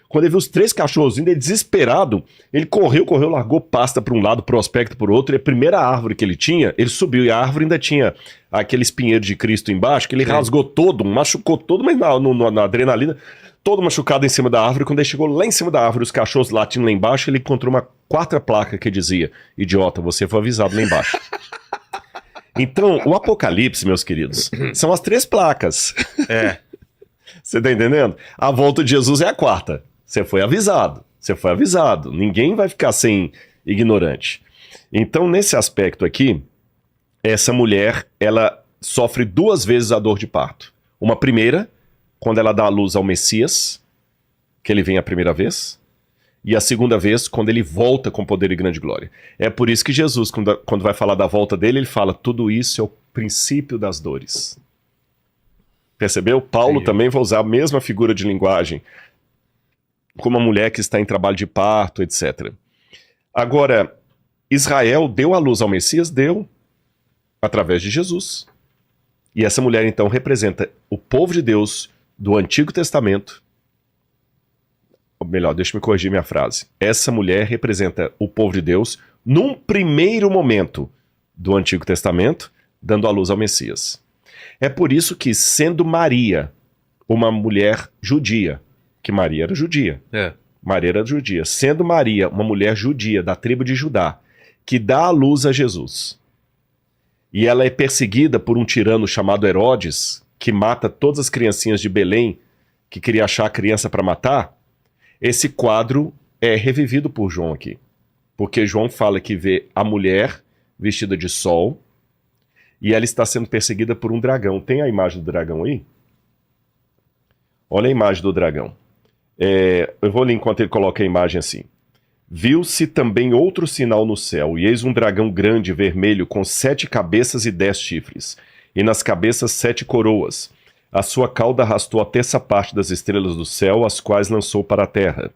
Quando ele viu os 3 cachorros vindo, ele desesperado, ele correu, largou pasta para um lado, prospecto por outro, e a primeira árvore que ele tinha, ele subiu, e a árvore ainda tinha aquele espinheiro de Cristo embaixo, que ele rasgou todo, machucou todo, mas na adrenalina, todo machucado em cima da árvore. Quando ele chegou lá em cima da árvore, os cachorros latindo lá embaixo, ele encontrou uma 4ª placa que dizia, idiota, você foi avisado lá embaixo. Então, o Apocalipse, meus queridos, são as 3 placas. Você tá entendendo? A volta de Jesus é a 4ª. Você foi avisado. Ninguém vai ficar sem ignorante. Então, nesse aspecto aqui, essa mulher, ela sofre 2 vezes a dor de parto. Uma primeira, quando ela dá à luz ao Messias, que ele vem a primeira vez, e a segunda vez, quando ele volta com poder e grande glória. É por isso que Jesus, quando vai falar da volta dele, ele fala, tudo isso é o princípio das dores. Percebeu? Paulo também vai usar a mesma figura de linguagem, como uma mulher que está em trabalho de parto, etc. Agora, Israel deu à luz ao Messias? Deu, através de Jesus. E essa mulher, então, representa o povo de Deus do Antigo Testamento. Ou melhor, deixa eu me corrigir minha frase. Essa mulher representa o povo de Deus num primeiro momento do Antigo Testamento, dando à luz ao Messias. É por isso que, sendo Maria uma mulher judia, que Maria era judia. Maria era judia. Sendo Maria uma mulher judia da tribo de Judá, que dá à luz a Jesus, e ela é perseguida por um tirano chamado Herodes, que mata todas as criancinhas de Belém, que queria achar a criança para matar, esse quadro é revivido por João aqui. Porque João fala que vê a mulher vestida de sol, e ela está sendo perseguida por um dragão. Tem a imagem do dragão aí? Olha a imagem do dragão. Eu vou ler enquanto ele coloca a imagem assim. Viu-se também outro sinal no céu, e eis um dragão grande vermelho com 7 cabeças e 10 chifres, e nas cabeças 7 coroas. A sua cauda arrastou a 3ª parte das estrelas do céu, as quais lançou para a terra.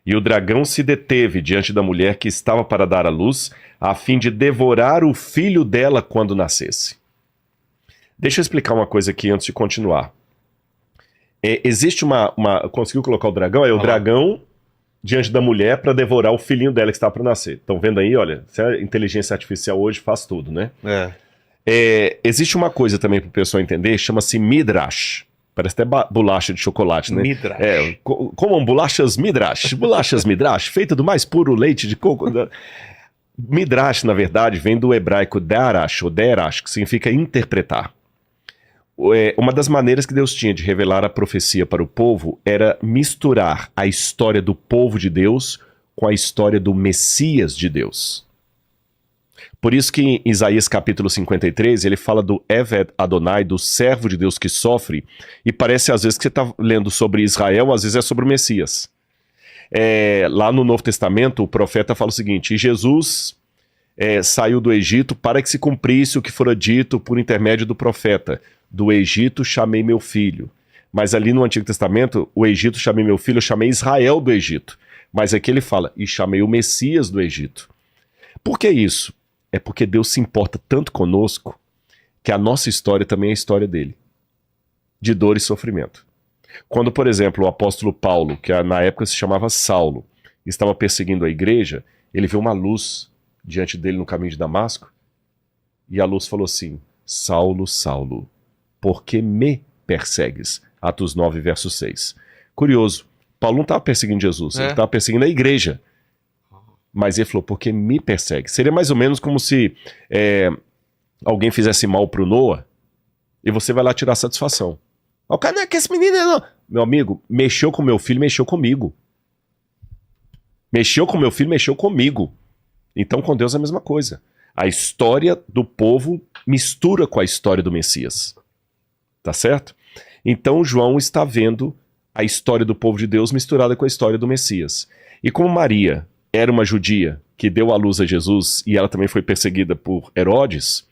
E o dragão se deteve diante da mulher que estava para dar à luz, a fim de devorar o filho dela quando nascesse. Deixa eu explicar uma coisa aqui antes de continuar. Existe uma... Conseguiu colocar o dragão? O dragão diante da mulher para devorar o filhinho dela que está para nascer. Estão vendo aí? Olha, a inteligência artificial hoje faz tudo, né? Existe uma coisa também para o pessoal entender, chama-se Midrash. Parece até bolacha de chocolate, né? Midrash. Comam bolachas Midrash. Bolachas Midrash, feita do mais puro leite de coco. Midrash, na verdade, vem do hebraico darash, ou derash, que significa interpretar. Uma das maneiras que Deus tinha de revelar a profecia para o povo era misturar a história do povo de Deus com a história do Messias de Deus. Por isso que em Isaías capítulo 53, ele fala do Eved Adonai, do servo de Deus que sofre, e parece às vezes que você está lendo sobre Israel, às vezes é sobre o Messias. Lá no Novo Testamento, o profeta fala o seguinte, e Jesus saiu do Egito para que se cumprisse o que fora dito por intermédio do profeta. Do Egito chamei meu filho. Mas ali no Antigo Testamento, o Egito chamei meu filho, eu chamei Israel do Egito. Mas aqui ele fala, e chamei o Messias do Egito. Por que isso? É porque Deus se importa tanto conosco, que a nossa história também é a história dele. De dor e sofrimento. Quando, por exemplo, o apóstolo Paulo, que na época se chamava Saulo, estava perseguindo a igreja, ele viu uma luz diante dele no caminho de Damasco, e a luz falou assim, Saulo, Saulo, por que me persegues? Atos 9, verso 6. Curioso, Paulo não estava perseguindo Jesus, ele estava perseguindo a igreja. Mas ele falou, porque me persegue. Seria mais ou menos como se alguém fizesse mal pro Noah e você vai lá tirar satisfação. O cara, não é que esse menino é não. Meu amigo, mexeu com meu filho, mexeu comigo. Mexeu com meu filho, mexeu comigo. Então com Deus é a mesma coisa. A história do povo mistura com a história do Messias. Tá certo? Então João está vendo a história do povo de Deus misturada com a história do Messias. E como Maria era uma judia que deu à luz a Jesus e ela também foi perseguida por Herodes,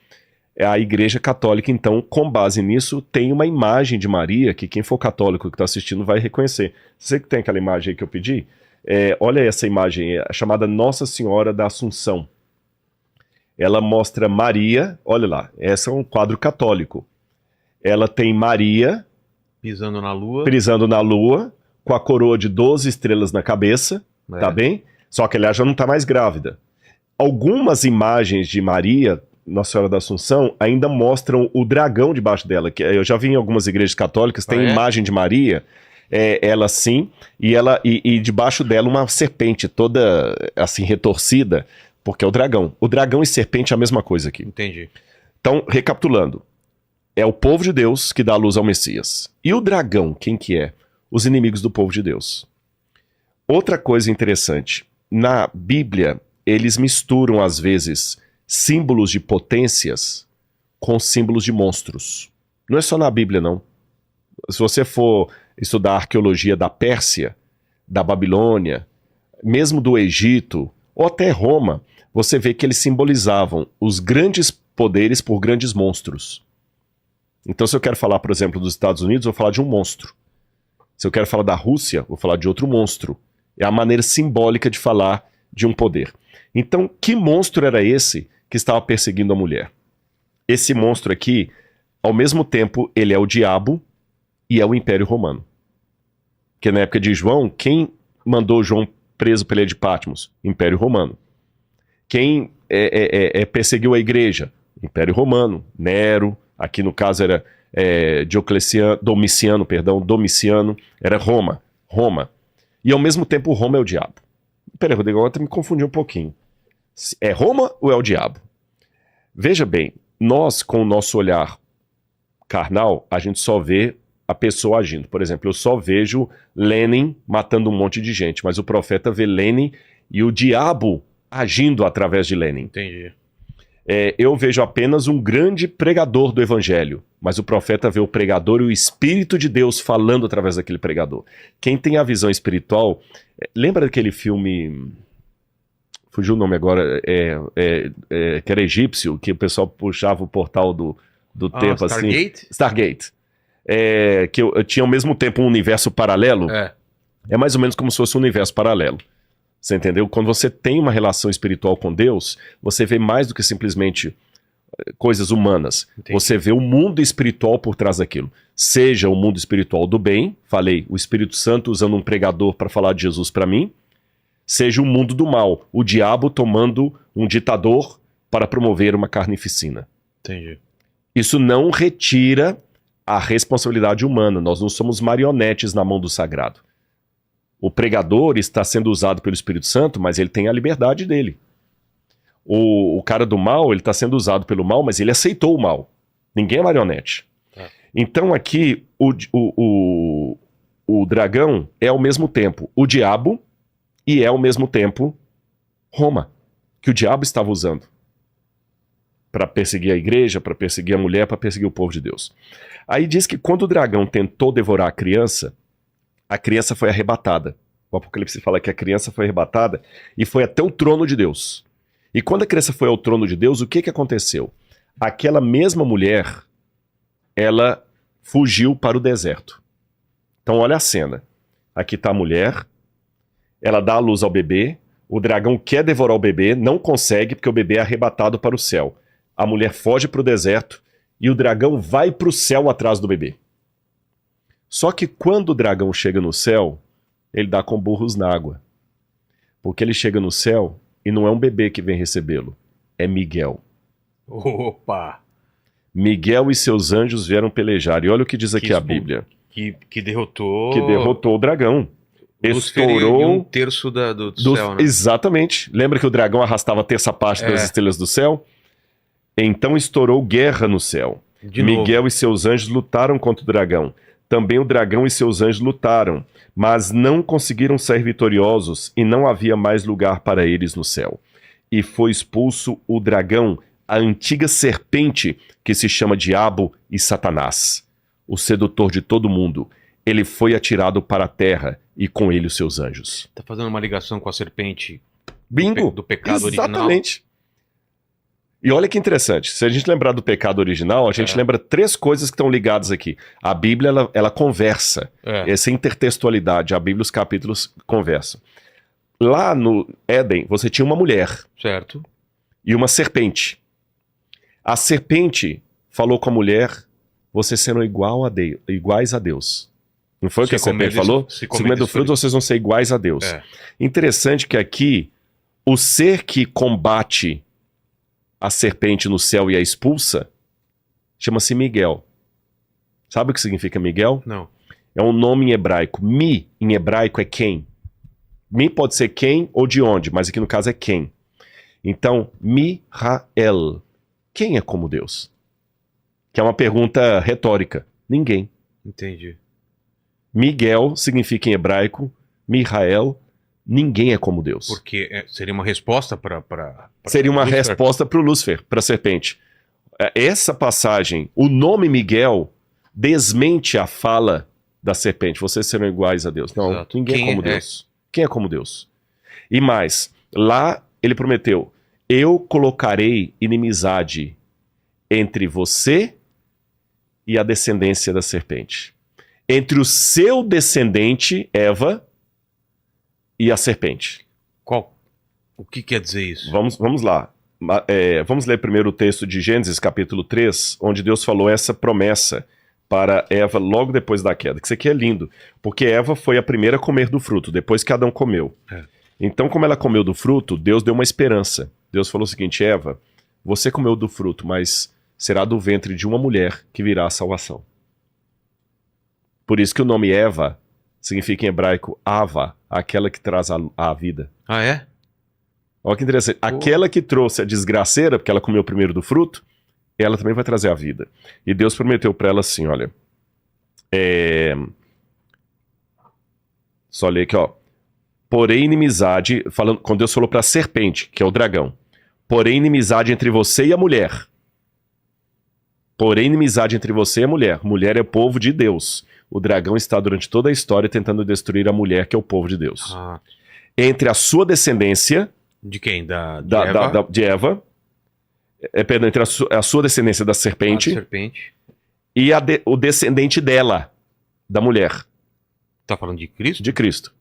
a Igreja Católica, então, com base nisso, tem uma imagem de Maria que quem for católico que está assistindo vai reconhecer. Você que tem aquela imagem aí que eu pedi? Olha essa imagem, chamada Nossa Senhora da Assunção. Ela mostra Maria, olha lá, esse é um quadro católico. Ela tem Maria Pisando na lua. pisando na lua, com a coroa de 12 estrelas na cabeça, tá bem? Só que ela já não está mais grávida. Algumas imagens de Maria, Nossa Senhora da Assunção, ainda mostram o dragão debaixo dela. Que eu já vi em algumas igrejas católicas, tem imagem de Maria, ela assim, e debaixo dela uma serpente toda assim retorcida, porque é o dragão. O dragão e serpente é a mesma coisa aqui. Entendi. Então, recapitulando, é o povo de Deus que dá a luz ao Messias. E o dragão, quem que é? Os inimigos do povo de Deus. Outra coisa interessante, na Bíblia, eles misturam às vezes símbolos de potências com símbolos de monstros. Não é só na Bíblia, não. Se você for estudar a arqueologia da Pérsia, da Babilônia, mesmo do Egito, ou até Roma, você vê que eles simbolizavam os grandes poderes por grandes monstros. Então, se eu quero falar, por exemplo, dos Estados Unidos, eu vou falar de um monstro. Se eu quero falar da Rússia, vou falar de outro monstro. É a maneira simbólica de falar de um poder. Então, que monstro era esse que estava perseguindo a mulher? Esse monstro aqui, ao mesmo tempo, ele é o diabo e é o Império Romano. Porque na época de João, quem mandou João preso pela ilha de Patmos? Império Romano. Quem perseguiu a igreja? Império Romano. Nero, aqui no caso era Domiciano, era Roma. E ao mesmo tempo Roma é o diabo. Peraí, Rodrigo, agora me confundi um pouquinho. É Roma ou é o diabo? Veja bem, nós com o nosso olhar carnal, a gente só vê a pessoa agindo. Por exemplo, eu só vejo Lenin matando um monte de gente, mas o profeta vê Lenin e o diabo agindo através de Lenin. Entendi. Eu vejo apenas um grande pregador do evangelho, mas o profeta vê o pregador e o Espírito de Deus falando através daquele pregador. Quem tem a visão espiritual, lembra daquele filme, fugiu o nome agora, que era egípcio, que o pessoal puxava o portal do tempo Stargate? assim. Stargate. Que tinha ao mesmo tempo um universo paralelo. É mais ou menos como se fosse um universo paralelo. Você entendeu? Quando você tem uma relação espiritual com Deus, você vê mais do que simplesmente coisas humanas. Entendi. Você vê o mundo espiritual por trás daquilo. Seja o mundo espiritual do bem, falei, o Espírito Santo usando um pregador para falar de Jesus para mim, seja o mundo do mal, o diabo tomando um ditador para promover uma carnificina. Entendi. Isso não retira a responsabilidade humana. Nós não somos marionetes na mão do sagrado. O pregador está sendo usado pelo Espírito Santo, mas ele tem a liberdade dele. O cara do mal, ele está sendo usado pelo mal, mas ele aceitou o mal. Ninguém é marionete. Então aqui, o dragão é ao mesmo tempo o diabo e é ao mesmo tempo Roma, que o diabo estava usando para perseguir a igreja, para perseguir a mulher, para perseguir o povo de Deus. Aí diz que quando o dragão tentou devorar a criança foi arrebatada. O Apocalipse fala que a criança foi arrebatada e foi até o trono de Deus. E quando a criança foi ao trono de Deus, o que aconteceu? Aquela mesma mulher, ela fugiu para o deserto. Então olha a cena. Aqui está a mulher, ela dá a luz ao bebê, o dragão quer devorar o bebê, não consegue porque o bebê é arrebatado para o céu. A mulher foge para o deserto e o dragão vai para o céu atrás do bebê. Só que quando o dragão chega no céu, ele dá com burros na água. Porque ele chega no céu e não é um bebê que vem recebê-lo, é Miguel. Opa! Miguel e seus anjos vieram pelejar. E olha o que diz aqui a Bíblia. Que derrotou... Que derrotou o dragão. Lúcifer estourou... e um terço do céu, né? Exatamente. Lembra que o dragão arrastava a terça parte das estrelas do céu? Então estourou guerra no céu. De novo. Miguel e seus anjos lutaram contra o dragão. Também o dragão e seus anjos lutaram, mas não conseguiram sair vitoriosos e não havia mais lugar para eles no céu. E foi expulso o dragão, a antiga serpente que se chama Diabo e Satanás, o sedutor de todo mundo. Ele foi atirado para a terra e com ele os seus anjos. Tá fazendo uma ligação com a serpente Bingo! do pecado original. Exatamente. E olha que interessante, se a gente lembrar do pecado original, a gente lembra 3 coisas que estão ligadas aqui. A Bíblia, ela conversa, essa intertextualidade, a Bíblia, os capítulos conversam. Lá no Éden, você tinha uma mulher Certo. e uma serpente. A serpente falou com a mulher, vocês serão iguais a Deus. Não foi o que a serpente falou? Se comer do fruto, vocês vão ser iguais a Deus. Interessante que aqui, o ser que combate a serpente no céu e a expulsa, chama-se Miguel. Sabe o que significa Miguel? Não. É um nome em hebraico. Mi, em hebraico, é quem. Mi pode ser quem ou de onde, mas aqui no caso é quem. Então, Mi-ra-el. Quem é como Deus? Que é uma pergunta retórica. Ninguém. Entendi. Miguel significa em hebraico, Mihael, ninguém é como Deus. Porque seria uma resposta para Seria uma Lúcifer. resposta para o Lúcifer, para a serpente. Essa passagem, o nome Miguel, desmente a fala da serpente. Vocês serão iguais a Deus. Não, Exato. ninguém Quem é como é? Deus. Quem é como Deus? E mais, lá ele prometeu, eu colocarei inimizade entre você e a descendência da serpente. Entre o seu descendente, Eva, e a serpente. O que quer dizer isso? Vamos lá. Vamos ler primeiro o texto de Gênesis, capítulo 3, onde Deus falou essa promessa para Eva logo depois da queda. Que isso aqui é lindo, porque Eva foi a primeira a comer do fruto, depois que Adão comeu. Então, como ela comeu do fruto, Deus deu uma esperança. Deus falou o seguinte, Eva, você comeu do fruto, mas será do ventre de uma mulher que virá a salvação. Por isso que o nome Eva significa em hebraico Ava, aquela que traz a vida. Ah, é? Olha que interessante. Aquela que trouxe a desgraceira, porque ela comeu primeiro do fruto, ela também vai trazer a vida. E Deus prometeu para ela assim, olha. Só ler aqui, ó. Porém inimizade, quando Deus falou para a serpente, que é o dragão. Porém inimizade entre você e a mulher. Porém inimizade entre você e a mulher. Mulher é povo de Deus. O dragão está durante toda a história tentando destruir a mulher, que é o povo de Deus. Entre a sua descendência... De quem? De Eva. Perdão, entre a sua descendência da serpente, e o descendente dela, da mulher. Tá falando de Cristo? De Cristo.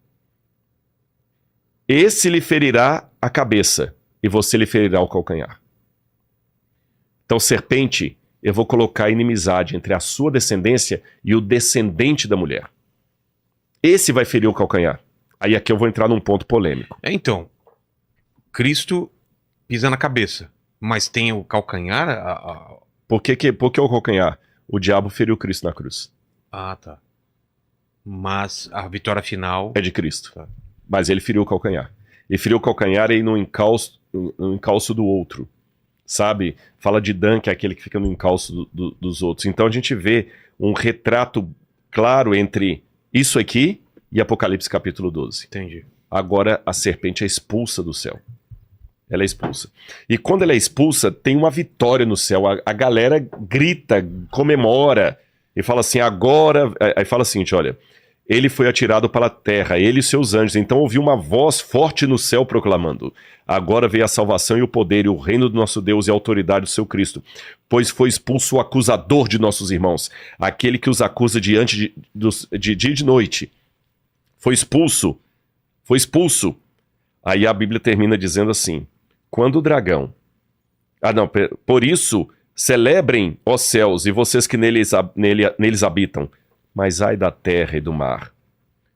Esse lhe ferirá a cabeça, e você lhe ferirá o calcanhar. Então, serpente, eu vou colocar inimizade entre a sua descendência e o descendente da mulher. Esse vai ferir o calcanhar. Aí aqui eu vou entrar num ponto polêmico. Então, Cristo pisa na cabeça, mas tem o calcanhar? Por que o calcanhar? O diabo feriu Cristo na cruz. Ah, tá. Mas a vitória final... É de Cristo. Tá. Mas ele feriu o calcanhar. Ele feriu o calcanhar aí no encalço do outro. Sabe? Fala de Dan, que é aquele que fica no encalço dos outros. Então a gente vê um retrato claro entre isso aqui e Apocalipse capítulo 12. Entendi. Agora a serpente é expulsa do céu. Ela é expulsa. E quando ela é expulsa, tem uma vitória no céu. A galera grita, comemora, e fala assim, agora... Aí fala assim, olha, ele foi atirado para a terra, ele e seus anjos. Então ouviu uma voz forte no céu proclamando, agora veio a salvação e o poder e o reino do nosso Deus e a autoridade do seu Cristo. Pois foi expulso o acusador de nossos irmãos, aquele que os acusa diante de dia e de noite. Foi expulso. Aí a Bíblia termina dizendo assim, quando o dragão... Por isso, celebrem, ó céus, e vocês que neles habitam, mas ai da terra e do mar,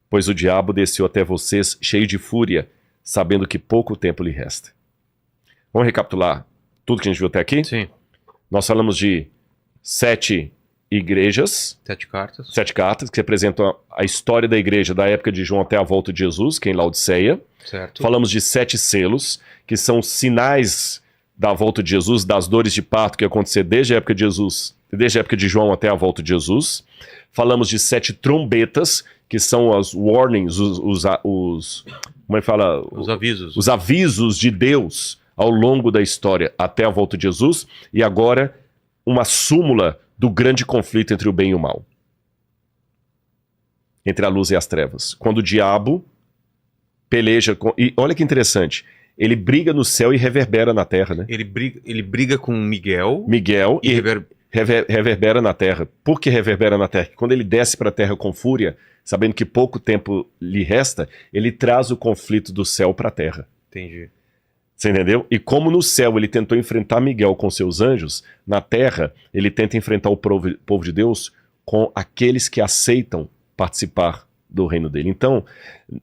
pois o diabo desceu até vocês cheio de fúria, sabendo que pouco tempo lhe resta. Vamos recapitular tudo que a gente viu até aqui? Sim. Nós falamos de 7 igrejas, 7 cartas. 7 cartas, que representam a história da igreja da época de João até a volta de Jesus, que é em Laodiceia. Certo. Falamos de 7 selos, que são sinais da volta de Jesus, das dores de parto que ia acontecer desde a época de Jesus, desde a época de João até a volta de Jesus. Falamos de 7 trombetas, que são as warnings, como é que fala? Os avisos. Os avisos de Deus ao longo da história até a volta de Jesus. E agora, uma súmula do grande conflito entre o bem e o mal. Entre a luz e as trevas. Quando o diabo peleja com... E olha que interessante. Ele briga no céu e reverbera na terra, né? Ele briga com Miguel. Miguel e reverbera na terra. Por que reverbera na terra? Quando ele desce para a terra com fúria, sabendo que pouco tempo lhe resta, ele traz o conflito do céu para a terra. Entendi. Você entendeu? E como no céu ele tentou enfrentar Miguel com seus anjos, na terra ele tenta enfrentar o povo de Deus com aqueles que aceitam participar do reino dele. Então,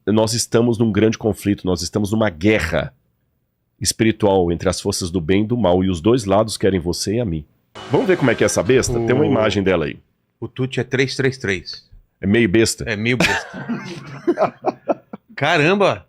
nós estamos num grande conflito, nós estamos numa guerra espiritual entre as forças do bem e do mal, e os dois lados querem você e a mim. Vamos ver como é que é essa besta? Tem uma imagem dela aí. O Tuti é 333. É meio besta? É meio besta. Caramba!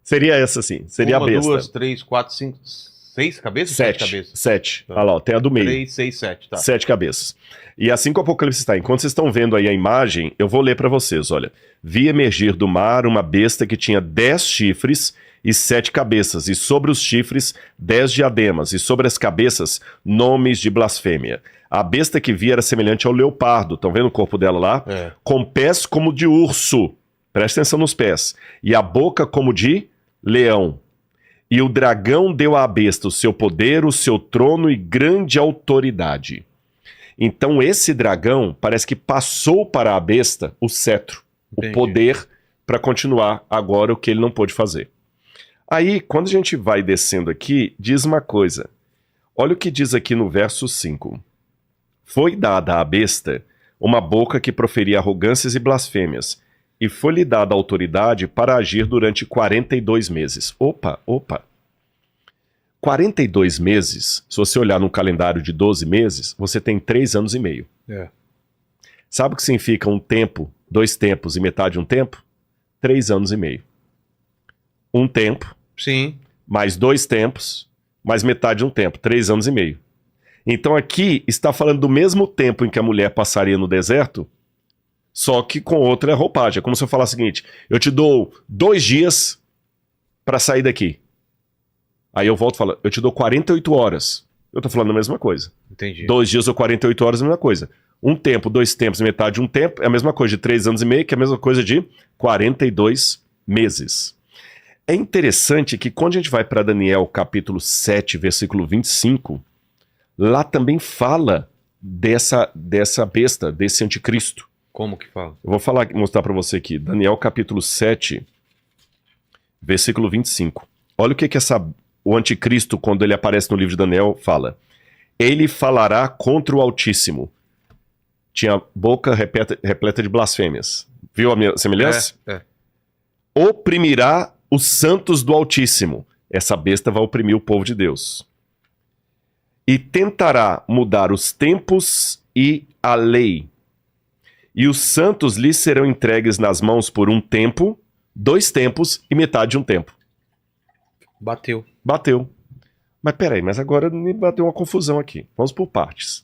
Seria essa sim, seria a besta. 2, 3, 4, 5, 6 cabeças? 7 cabeças. 7. Tá. Olha lá, ó, tem a do meio. 3, 6, 7, tá. 7 cabeças. E assim que o Apocalipse está, enquanto vocês estão vendo aí a imagem, eu vou ler para vocês, olha. Vi emergir do mar uma besta que tinha 10 chifres e 7 cabeças, e sobre os chifres 10 diademas, e sobre as cabeças nomes de blasfêmia. A besta que vi era semelhante ao leopardo, estão vendo o corpo dela lá? É. Com pés como de urso, presta atenção nos pés, e a boca como de leão. E o dragão deu à besta o seu poder, o seu trono e grande autoridade. Então esse dragão parece que passou para a besta o cetro, Entendi. o poder para continuar agora o que ele não pôde fazer. Aí, quando a gente vai descendo aqui, diz uma coisa. Olha o que diz aqui no verso 5. Foi dada à besta uma boca que proferia arrogâncias e blasfêmias, e foi-lhe dada autoridade para agir durante 42 meses. Opa. 42 meses, se você olhar num calendário de 12 meses, você tem 3 anos e meio. É. Sabe o que significa um tempo, 2 tempos e metade de um tempo? 3 anos e meio. Um tempo, Sim. mais 2 tempos, mais metade de um tempo, 3 anos e meio. Então aqui está falando do mesmo tempo em que a mulher passaria no deserto, só que com outra roupagem. É como se eu falasse o seguinte, eu te dou 2 dias para sair daqui. Aí eu volto e falo, eu te dou 48 horas. Eu tô falando a mesma coisa. Entendi. 2 dias ou 48 horas é a mesma coisa. Um tempo, 2 tempos, metade de um tempo é a mesma coisa de 3 anos e meio, que é a mesma coisa de 42 meses. É interessante que quando a gente vai para Daniel capítulo 7, versículo 25, lá também fala dessa besta, desse anticristo. Como que fala? Eu vou mostrar para você aqui. Daniel capítulo 7, versículo 25. Olha o que o anticristo, quando ele aparece no livro de Daniel, fala. Ele falará contra o Altíssimo. Tinha boca repleta de blasfêmias. Viu a minha semelhança? É. Oprimirá os santos do Altíssimo. Essa besta vai oprimir o povo de Deus. E tentará mudar os tempos e a lei. E os santos lhe serão entregues nas mãos por um tempo, 2 tempos e metade de um tempo. Bateu. Mas peraí, mas agora me bateu uma confusão aqui. Vamos por partes.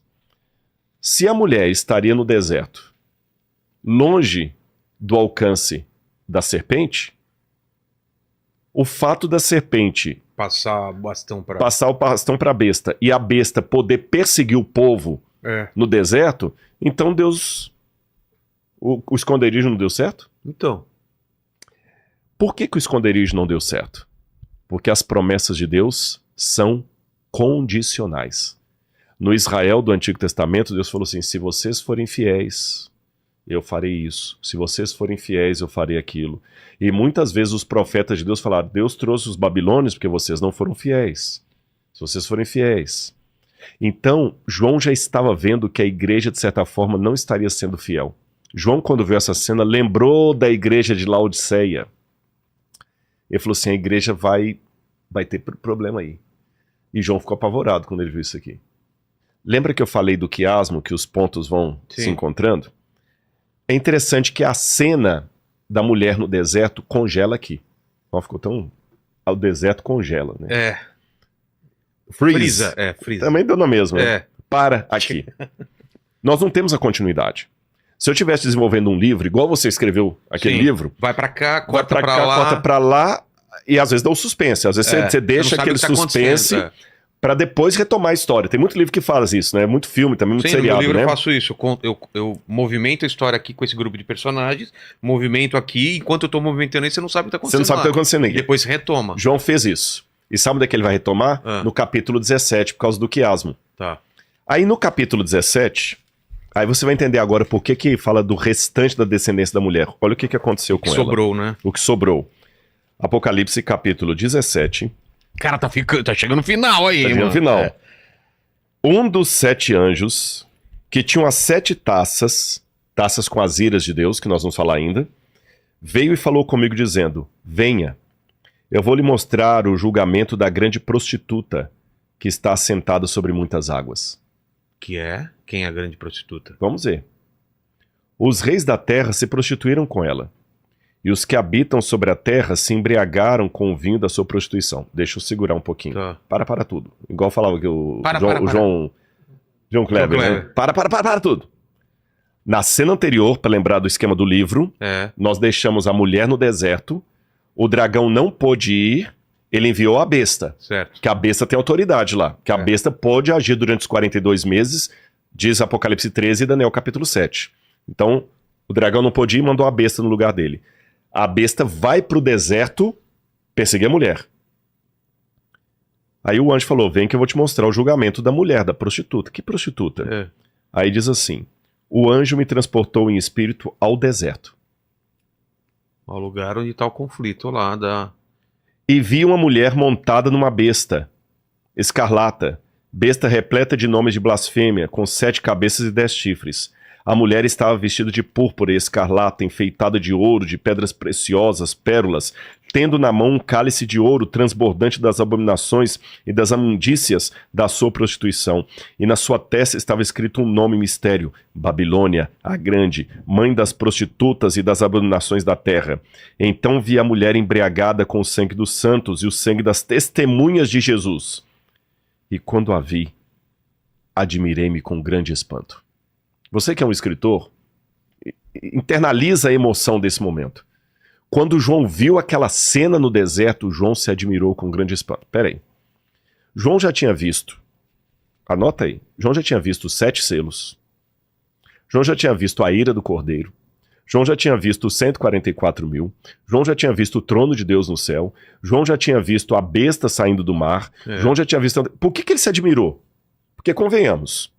Se a mulher estaria no deserto, longe do alcance da serpente, o fato da serpente Passar o bastão pra... passar o bastão para a besta e a besta poder perseguir o povo É. no deserto, então Deus... O esconderijo não deu certo? Então. Por que o esconderijo não deu certo? Porque as promessas de Deus são condicionais. No Israel do Antigo Testamento, Deus falou assim, se vocês forem fiéis, eu farei isso. Se vocês forem fiéis, eu farei aquilo. E muitas vezes os profetas de Deus falaram, Deus trouxe os babilônios porque vocês não foram fiéis. Se vocês forem fiéis. Então, João já estava vendo que a igreja, de certa forma, não estaria sendo fiel. João, quando viu essa cena, lembrou da igreja de Laodiceia. Ele falou assim, a igreja vai ter problema aí. E João ficou apavorado quando ele viu isso aqui. Lembra que eu falei do quiasmo, que os pontos vão Sim. se encontrando? É interessante que a cena da mulher no deserto congela aqui. Ó, ficou tão... O deserto congela, né? É. Freeze. Freeza. Também deu na mesma. né? É. Para aqui. Nós não temos a continuidade. Se eu estivesse desenvolvendo um livro, igual você escreveu aquele Sim. livro, Vai pra cá, vai corta pra cá, lá. corta pra lá, e às vezes dá o suspense. Às vezes você Você deixa não sabe aquele o que tá suspense acontecendo, pra depois retomar a história. Tem muito livro que fala isso, né? Muito filme também, muito Sim, no meu seriado, livro né? eu faço isso. Eu movimento a história aqui com esse grupo de personagens, movimento aqui, enquanto eu tô movimentando isso, você não sabe o que tá Você acontecendo não sabe o que tá acontecendo E aqui. depois retoma. João fez isso. E sabe onde é que ele vai retomar? Ah. No capítulo 17, por causa do quiasmo. Tá. Aí no capítulo 17, aí você vai entender agora por que fala do restante da descendência da mulher. Olha o que aconteceu com ela. Sobrou, né? O que sobrou. Apocalipse capítulo 17. Cara, tá chegando no final aí, Tá chegando mano. no final. É. Um dos 7 anjos, que tinham as 7 taças com as iras de Deus, que nós vamos falar ainda, veio e falou comigo dizendo, venha, eu vou lhe mostrar o julgamento da grande prostituta, que está assentada sobre muitas águas. Que é? Quem é a grande prostituta? Vamos ver. Os reis da terra se prostituíram com ela, e os que habitam sobre a terra se embriagaram com o vinho da sua prostituição. Deixa eu segurar um pouquinho. Tá. Para tudo. Igual falava que o Para. João Kleber, né? Kleber. Para tudo. Na cena anterior, para lembrar do esquema do livro, É. nós deixamos a mulher no deserto, o dragão não pôde ir, ele enviou a besta, Certo. que a besta tem autoridade lá, que a É. besta pode agir durante os 42 meses, diz Apocalipse 13 e Daniel capítulo 7. Então, o dragão não pôde ir e mandou a besta no lugar dele. A besta vai pro deserto perseguir a mulher. Aí o anjo falou, vem que eu vou te mostrar o julgamento da mulher, da prostituta. Que prostituta? É. Aí diz assim, o anjo me transportou em espírito ao deserto. Ao lugar onde tá o conflito lá da... E vi uma mulher montada numa besta, escarlata, besta repleta de nomes de blasfêmia, com 7 cabeças e 10 chifres. A mulher estava vestida de púrpura e escarlata, enfeitada de ouro, de pedras preciosas, pérolas, tendo na mão um cálice de ouro transbordante das abominações e das imundícias da sua prostituição. E na sua testa estava escrito um nome mistério, Babilônia, a grande, mãe das prostitutas e das abominações da terra. Então vi a mulher embriagada com o sangue dos santos e o sangue das testemunhas de Jesus. E quando a vi, admirei-me com grande espanto. Você que é um escritor, internaliza a emoção desse momento. Quando João viu aquela cena no deserto, João se admirou com grande espanto. Peraí. João já tinha visto, anota aí, João já tinha visto os 7 selos. João já tinha visto a ira do cordeiro. João já tinha visto os 144 mil. João já tinha visto o trono de Deus no céu. João já tinha visto a besta saindo do mar. É. João já tinha visto... Por que ele se admirou? Porque convenhamos.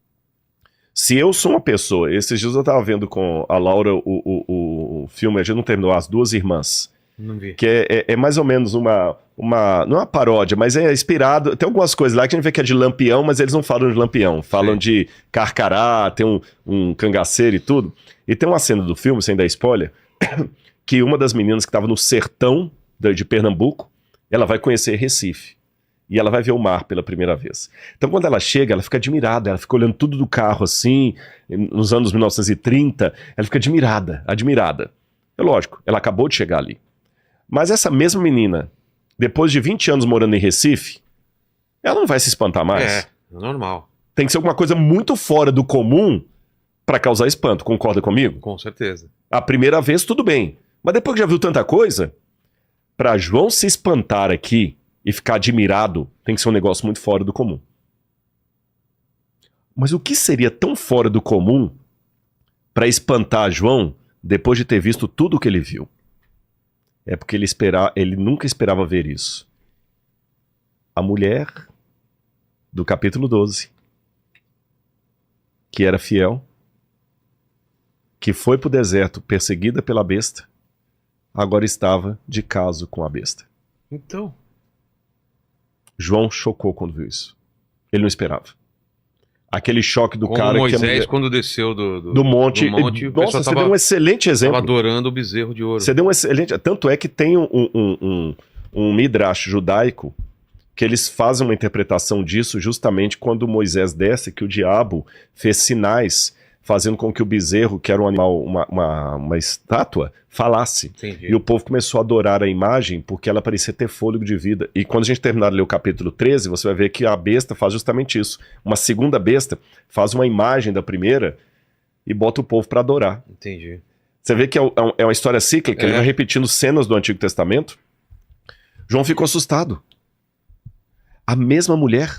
Se eu sou uma pessoa, esses dias eu tava vendo com a Laura o filme, a gente não terminou, As Duas Irmãs, Não vi. que é mais ou menos uma, não é uma paródia, mas é inspirado, tem algumas coisas lá que a gente vê que é de Lampião, mas eles não falam de Lampião, falam Sim. de Carcará, tem um cangaceiro e tudo, e tem uma cena do filme, sem dar spoiler, que uma das meninas que estava no sertão de Pernambuco, ela vai conhecer Recife. E ela vai ver o mar pela primeira vez. Então, quando ela chega, ela fica admirada. Ela fica olhando tudo do carro assim, nos anos 1930. Ela fica admirada. É lógico, ela acabou de chegar ali. Mas essa mesma menina, depois de 20 anos morando em Recife, ela não vai se espantar mais. É normal. Tem que ser alguma coisa muito fora do comum para causar espanto. Concorda comigo? Com certeza. A primeira vez, tudo bem. Mas depois que já viu tanta coisa, para João se espantar aqui e ficar admirado, tem que ser um negócio muito fora do comum. Mas o que seria tão fora do comum para espantar João depois de ter visto tudo o que ele viu? É porque ele nunca esperava ver isso. A mulher do capítulo 12, que era fiel, que foi para o deserto perseguida pela besta, agora estava de caso com a besta. Então... João chocou quando viu isso. Ele não esperava. Aquele choque do Como cara Moisés, que a mulher... quando desceu do do monte. o Nossa, pessoal você deu um excelente exemplo. tava adorando o bezerro de ouro. Você deu um excelente... Tanto é que tem um midrash judaico que eles fazem uma interpretação disso justamente quando Moisés desce, que o diabo fez sinais fazendo com que o bezerro, que era um animal, uma estátua, falasse. Entendi. E o povo começou a adorar a imagem porque ela parecia ter fôlego de vida. E quando a gente terminar de ler o capítulo 13, você vai ver que a besta faz justamente isso. Uma segunda besta faz uma imagem da primeira e bota o povo para adorar. Entendi. Você vê que é uma história cíclica, ele vai repetindo cenas do Antigo Testamento. João ficou assustado. A mesma mulher.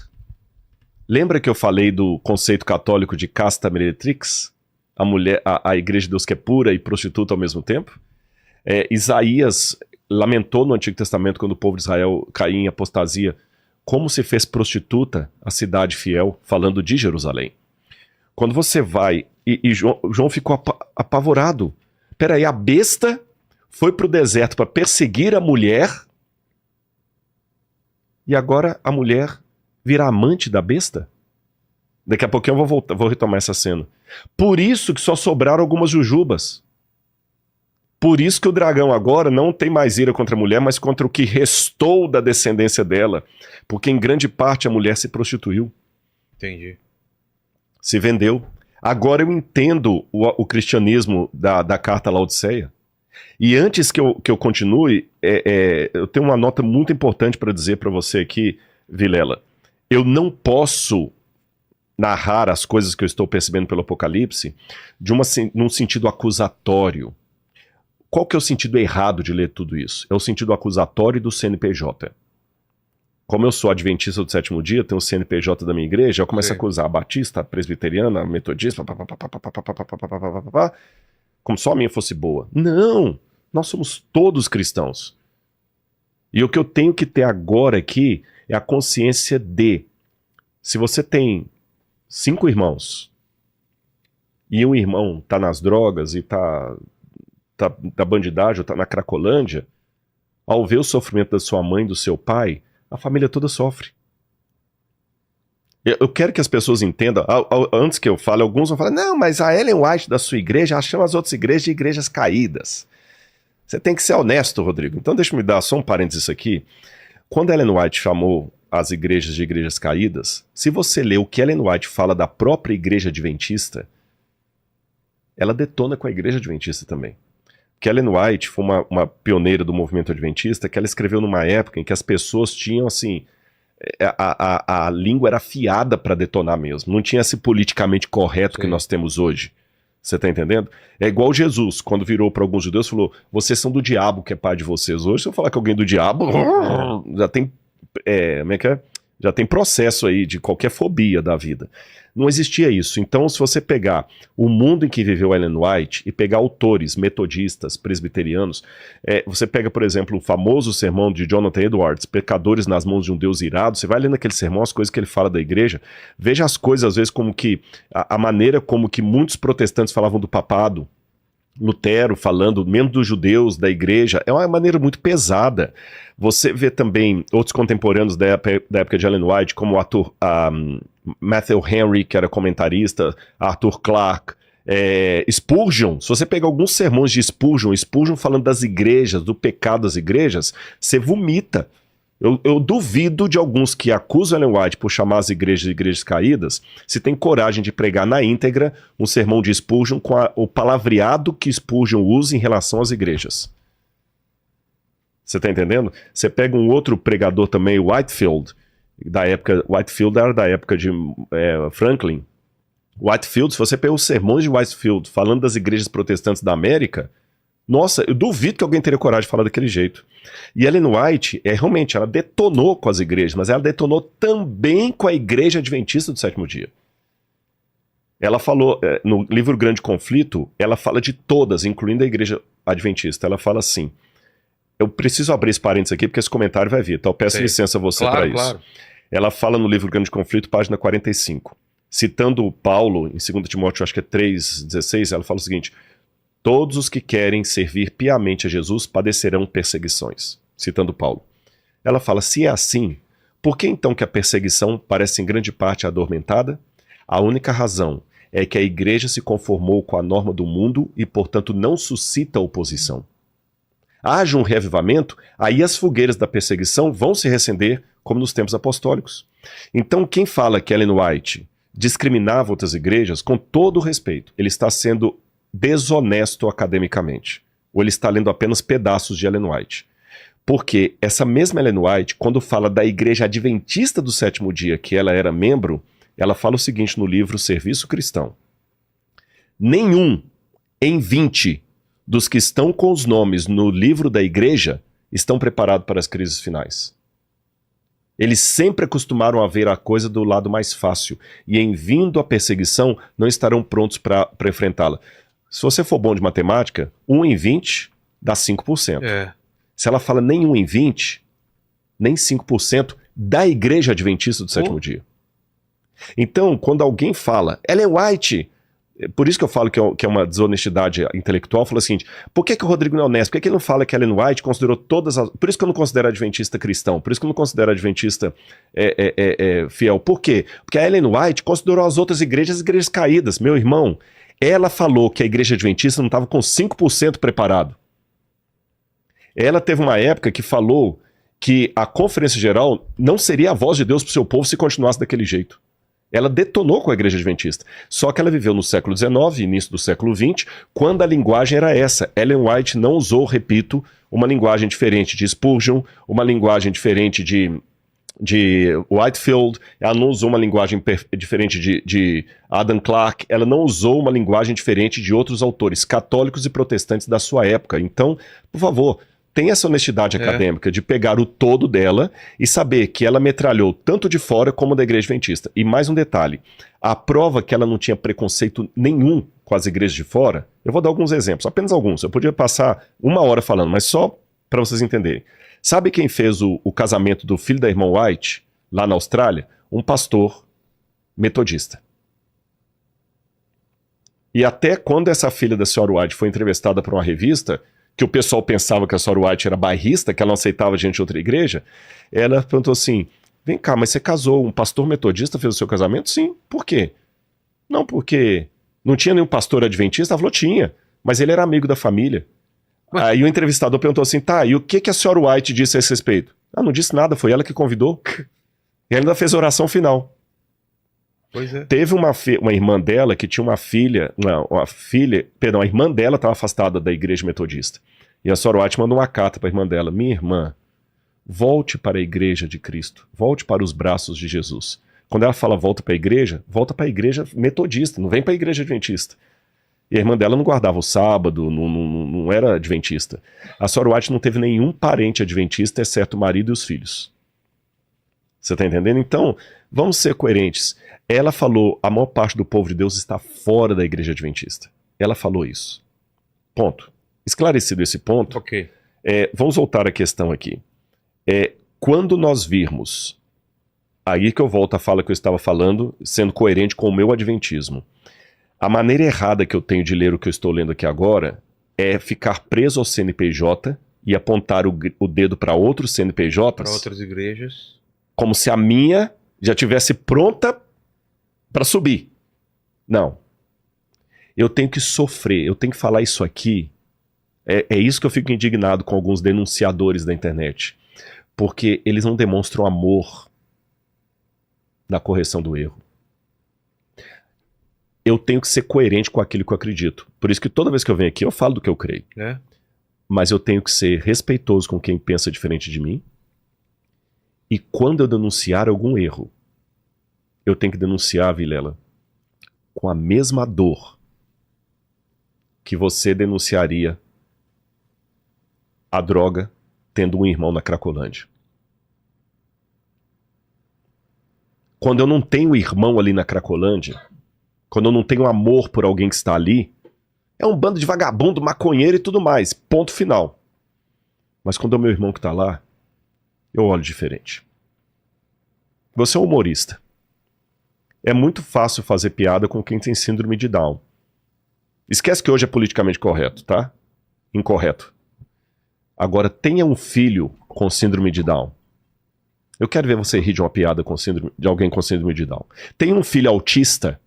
Lembra que eu falei do conceito católico de casta meretrix? A mulher, a igreja de Deus que é pura e prostituta ao mesmo tempo? Isaías lamentou no Antigo Testamento, quando o povo de Israel caía em apostasia, como se fez prostituta a cidade fiel, falando de Jerusalém. Quando você vai, e João ficou apavorado. Peraí, a besta foi para o deserto para perseguir a mulher, e agora a mulher vira amante da besta? Daqui a pouquinho eu vou retomar essa cena. Por isso que só sobraram algumas jujubas. Por isso que o dragão agora não tem mais ira contra a mulher, mas contra o que restou da descendência dela. Porque em grande parte a mulher se prostituiu. Entendi. Se vendeu. Agora eu entendo o cristianismo da carta Laodiceia. E antes que eu continue, eu tenho uma nota muito importante para dizer para você aqui, Vilela. Eu não posso narrar as coisas que eu estou percebendo pelo Apocalipse num sentido acusatório. Qual que é o sentido errado de ler tudo isso? É o sentido acusatório do CNPJ. Como eu sou adventista do sétimo dia, tenho o CNPJ da minha igreja, eu começo a acusar a batista, a presbiteriana, a metodista, como só a minha fosse boa. Não! Nós somos todos cristãos. E o que eu tenho que ter agora aqui é a consciência de, se você tem 5 irmãos, e um irmão tá nas drogas e tá na bandidagem ou tá na cracolândia, ao ver o sofrimento da sua mãe e do seu pai, a família toda sofre. Eu quero que as pessoas entendam, antes que eu fale, alguns vão falar, não, mas a Ellen White da sua igreja chama as outras igrejas de igrejas caídas. Você tem que ser honesto, Rodrigo. Então deixa eu me dar só um parênteses aqui. Quando a Ellen White chamou as igrejas de igrejas caídas, se você ler o que Ellen White fala da própria igreja adventista, ela detona com a igreja adventista também. Porque Ellen White foi uma pioneira do movimento adventista, que ela escreveu numa época em que as pessoas tinham, assim, a língua era afiada para detonar mesmo. Não tinha esse politicamente correto que nós temos hoje. Você tá entendendo? É igual Jesus, quando virou para alguns judeus, falou, vocês são do diabo que é pai de vocês. Hoje, se eu falar que alguém é do diabo, já tem, como é que é? Já tem processo aí de qualquer fobia da vida. Não existia isso. Então, se você pegar o mundo em que viveu Ellen White e pegar autores metodistas, presbiterianos, você pega, por exemplo, o famoso sermão de Jonathan Edwards, Pecadores nas mãos de um Deus irado, você vai lendo aquele sermão, as coisas que ele fala da igreja, veja as coisas, às vezes, como que a maneira como que muitos protestantes falavam do papado, Lutero falando, mesmo dos judeus, da igreja, é uma maneira muito pesada. Você vê também outros contemporâneos da época de Ellen White, como o ator Matthew Henry, que era comentarista, Arthur Clarke, Spurgeon. Se você pegar alguns sermões de Spurgeon falando das igrejas, do pecado das igrejas, você vomita. Eu duvido de alguns que acusam Ellen White por chamar as igrejas de igrejas caídas, se tem coragem de pregar na íntegra um sermão de Spurgeon com o palavreado que Spurgeon usa em relação às igrejas. Você tá entendendo? Você pega um outro pregador também, Whitefield era da época de Franklin. Whitefield, se você pega os sermões de Whitefield falando das igrejas protestantes da América, nossa, eu duvido que alguém teria coragem de falar daquele jeito. E Ellen White, realmente, ela detonou com as igrejas, mas ela detonou também com a igreja adventista do sétimo dia. Ela falou, no livro Grande Conflito, ela fala de todas, incluindo a igreja adventista. Ela fala assim, eu preciso abrir esse parênteses aqui, porque esse comentário vai vir, então eu peço licença a você para isso. Claro. Ela fala no livro Grande Conflito, página 45. Citando Paulo, em 2 Timóteo, acho que é 3,16, ela fala o seguinte, todos os que querem servir piamente a Jesus padecerão perseguições. Citando Paulo. Ela fala, se é assim, por que então que a perseguição parece em grande parte adormentada? A única razão é que a igreja se conformou com a norma do mundo e, portanto, não suscita oposição. Haja um reavivamento, aí as fogueiras da perseguição vão se reacender como nos tempos apostólicos. Então, quem fala que Ellen White discriminava outras igrejas, com todo o respeito, ele está sendo desonesto academicamente. Ou ele está lendo apenas pedaços de Ellen White. Porque essa mesma Ellen White, quando fala da igreja adventista do sétimo dia, que ela era membro, ela fala o seguinte no livro Serviço Cristão. Nenhum em 20 dos que estão com os nomes no livro da igreja estão preparados para as crises finais. Eles sempre acostumaram a ver a coisa do lado mais fácil. E em vindo a perseguição, não estarão prontos para enfrentá-la. Se você for bom de matemática, 1 em 20 dá 5%. Se ela fala nem 1 em 20, nem 5% da igreja adventista do sétimo dia. Então, quando alguém fala, Ellen White, por isso que eu falo que é uma desonestidade intelectual, fala o seguinte, por que o Rodrigo não é honesto? Por que ele não fala que Ellen White considerou todas as... Por isso que eu não considero adventista cristão, por isso que eu não considero adventista fiel. Por quê? Porque a Ellen White considerou as outras igrejas caídas. Meu irmão, ela falou que a igreja adventista não estava com 5% preparado. Ela teve uma época que falou que a Conferência Geral não seria a voz de Deus para o seu povo se continuasse daquele jeito. Ela detonou com a igreja adventista. Só que ela viveu no século XIX, início do século XX, quando a linguagem era essa. Ellen White não usou, repito, uma linguagem diferente de Spurgeon, uma linguagem diferente de Whitefield, ela não usou uma linguagem diferente de Adam Clarke, ela não usou uma linguagem diferente de outros autores católicos e protestantes da sua época. Então, por favor, tenha essa honestidade acadêmica de pegar o todo dela e saber que ela metralhou tanto de fora como da igreja adventista. E mais um detalhe, a prova que ela não tinha preconceito nenhum com as igrejas de fora, eu vou dar alguns exemplos, apenas alguns, eu podia passar 1 hora falando, mas só para vocês entenderem. Sabe quem fez o casamento do filho da irmã White, lá na Austrália? Um pastor metodista. E até quando essa filha da senhora White foi entrevistada por uma revista, que o pessoal pensava que a senhora White era bairrista, que ela não aceitava gente de outra igreja, ela perguntou assim, vem cá, mas você casou, um pastor metodista fez o seu casamento? Sim. Por quê? Não, porque não tinha nenhum pastor adventista? Ela falou, tinha, mas ele era amigo da família. Aí o entrevistador perguntou assim, tá, e o que a senhora White disse a esse respeito? Ah, não disse nada, foi ela que convidou. E ela ainda fez a oração final. Pois é. Teve uma irmã dela que tinha uma filha, a irmã dela estava afastada da igreja metodista. E a senhora White mandou uma carta para a irmã dela, minha irmã, volte para a igreja de Cristo, volte para os braços de Jesus. Quando ela fala volta para a igreja metodista, não vem para a igreja adventista. E a irmã dela não guardava o sábado, não era adventista. A senhora White não teve nenhum parente adventista, exceto o marido e os filhos. Você está entendendo? Então, vamos ser coerentes. Ela falou, a maior parte do povo de Deus está fora da igreja adventista. Ela falou isso. Ponto. Esclarecido esse ponto, Ok. Vamos voltar à questão aqui. Quando nós virmos, aí que eu volto à fala que eu estava falando, sendo coerente com o meu adventismo. A maneira errada que eu tenho de ler o que eu estou lendo aqui agora é ficar preso ao CNPJ e apontar o dedo para outros CNPJs. Para outras igrejas. Como se a minha já tivesse pronta para subir. Não. Eu tenho que sofrer, eu tenho que falar isso aqui. É isso que eu fico indignado com alguns denunciadores da internet. Porque eles não demonstram amor na correção do erro. Eu tenho que ser coerente com aquilo que eu acredito. Por isso que toda vez que eu venho aqui, eu falo do que eu creio. Mas eu tenho que ser respeitoso com quem pensa diferente de mim. E quando eu denunciar algum erro, eu tenho que denunciar, Vilela, com a mesma dor que você denunciaria a droga tendo um irmão na Cracolândia. Quando eu não tenho irmão ali na Cracolândia, quando eu não tenho amor por alguém que está ali, é um bando de vagabundo, maconheiro e tudo mais. Ponto final. Mas quando é o meu irmão que está lá, eu olho diferente. Você é um humorista. É muito fácil fazer piada com quem tem síndrome de Down. Esquece que hoje é politicamente correto, tá? Incorreto. Agora, tenha um filho com síndrome de Down. Eu quero ver você rir de uma piada de alguém com síndrome de Down. Tenha um filho autista.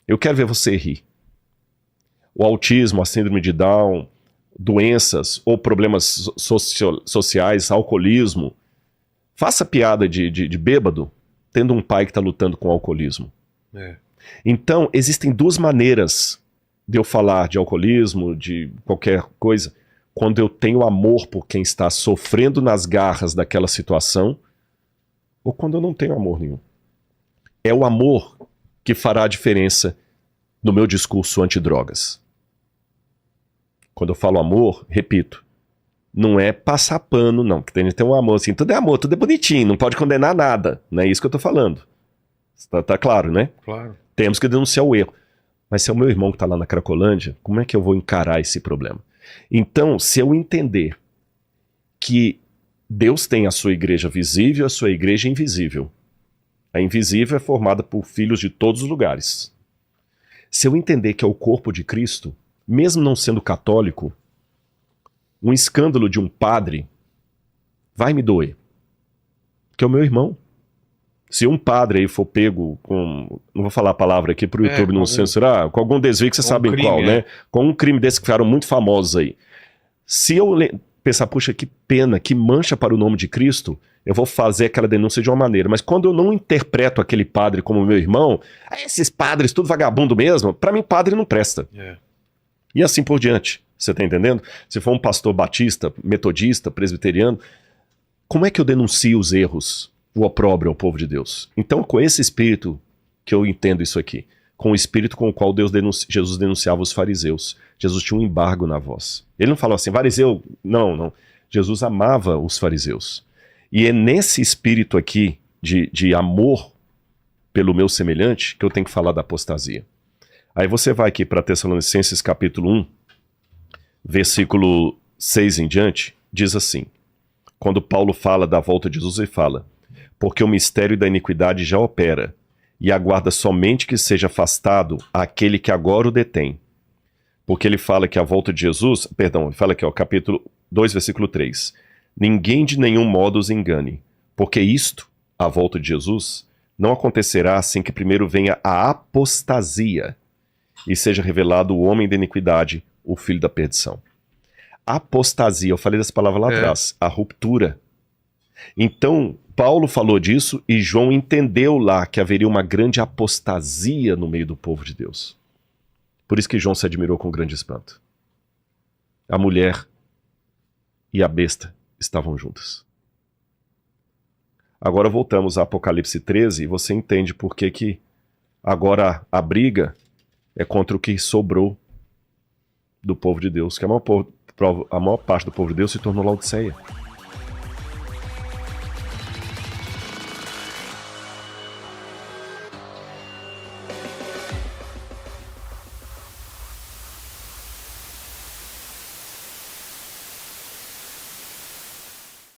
Eu quero ver você rir. O autismo, a síndrome de Down, doenças ou problemas sociais, alcoolismo, Faça piada de bêbado, tendo um pai que está lutando com o alcoolismo. É. Então, existem duas maneiras de eu falar de alcoolismo, de qualquer coisa, quando eu tenho amor por quem está sofrendo nas garras daquela situação, ou quando eu não tenho amor nenhum. É o amor que fará a diferença no meu discurso antidrogas. Quando eu falo amor, repito, não é passar pano, não. Porque tem um amor assim, tudo é amor, tudo é bonitinho, não pode condenar nada. Não é isso que eu tô falando. Tá claro, né? Claro. Temos que denunciar o erro. Mas se é o meu irmão que tá lá na Cracolândia, como é que eu vou encarar esse problema? Então, se eu entender que Deus tem a sua igreja visível e a sua igreja invisível. A invisível é formada por filhos de todos os lugares. Se eu entender que é o corpo de Cristo, mesmo não sendo católico, um escândalo de um padre vai me doer. Que é o meu irmão. Se um padre aí for pego com... Não vou falar a palavra aqui pro YouTube não censurar. Com algum desvio que você sabe crime, qual, né? Com um crime desse que ficaram muito famosos aí. Se eu pensar, puxa, que pena, que mancha para o nome de Cristo, eu vou fazer aquela denúncia de uma maneira. Mas quando eu não interpreto aquele padre como meu irmão, esses padres tudo vagabundo mesmo, para mim padre não presta. É. E assim por diante. Você tá entendendo? Se for um pastor batista, metodista, presbiteriano, como é que eu denuncio os erros, o opróbrio ao povo de Deus? Então, com esse espírito que eu entendo isso aqui, com o espírito com o qual Jesus denunciava os fariseus. Jesus tinha um embargo na voz. Ele não falou assim, fariseu, não. Jesus amava os fariseus. E é nesse espírito aqui de amor pelo meu semelhante que eu tenho que falar da apostasia. Aí você vai aqui para Tessalonicenses capítulo 1, versículo 6 em diante, diz assim, quando Paulo fala da volta de Jesus, ele fala, porque o mistério da iniquidade já opera, e aguarda somente que seja afastado aquele que agora o detém. Porque ele fala que a volta de Jesus, ele fala aqui, capítulo 2, versículo 3, ninguém de nenhum modo os engane, porque isto, a volta de Jesus, não acontecerá assim que primeiro venha a apostasia, e seja revelado o homem da iniquidade, o filho da perdição. Apostasia, eu falei dessa palavra lá atrás, a ruptura. Então, Paulo falou disso e João entendeu lá que haveria uma grande apostasia no meio do povo de Deus. Por isso que João se admirou com grande espanto. A mulher e a besta estavam juntas. Agora voltamos a Apocalipse 13 e você entende por que agora a briga é contra o que sobrou do povo de Deus, que a maior parte do povo de Deus se tornou Laodiceia.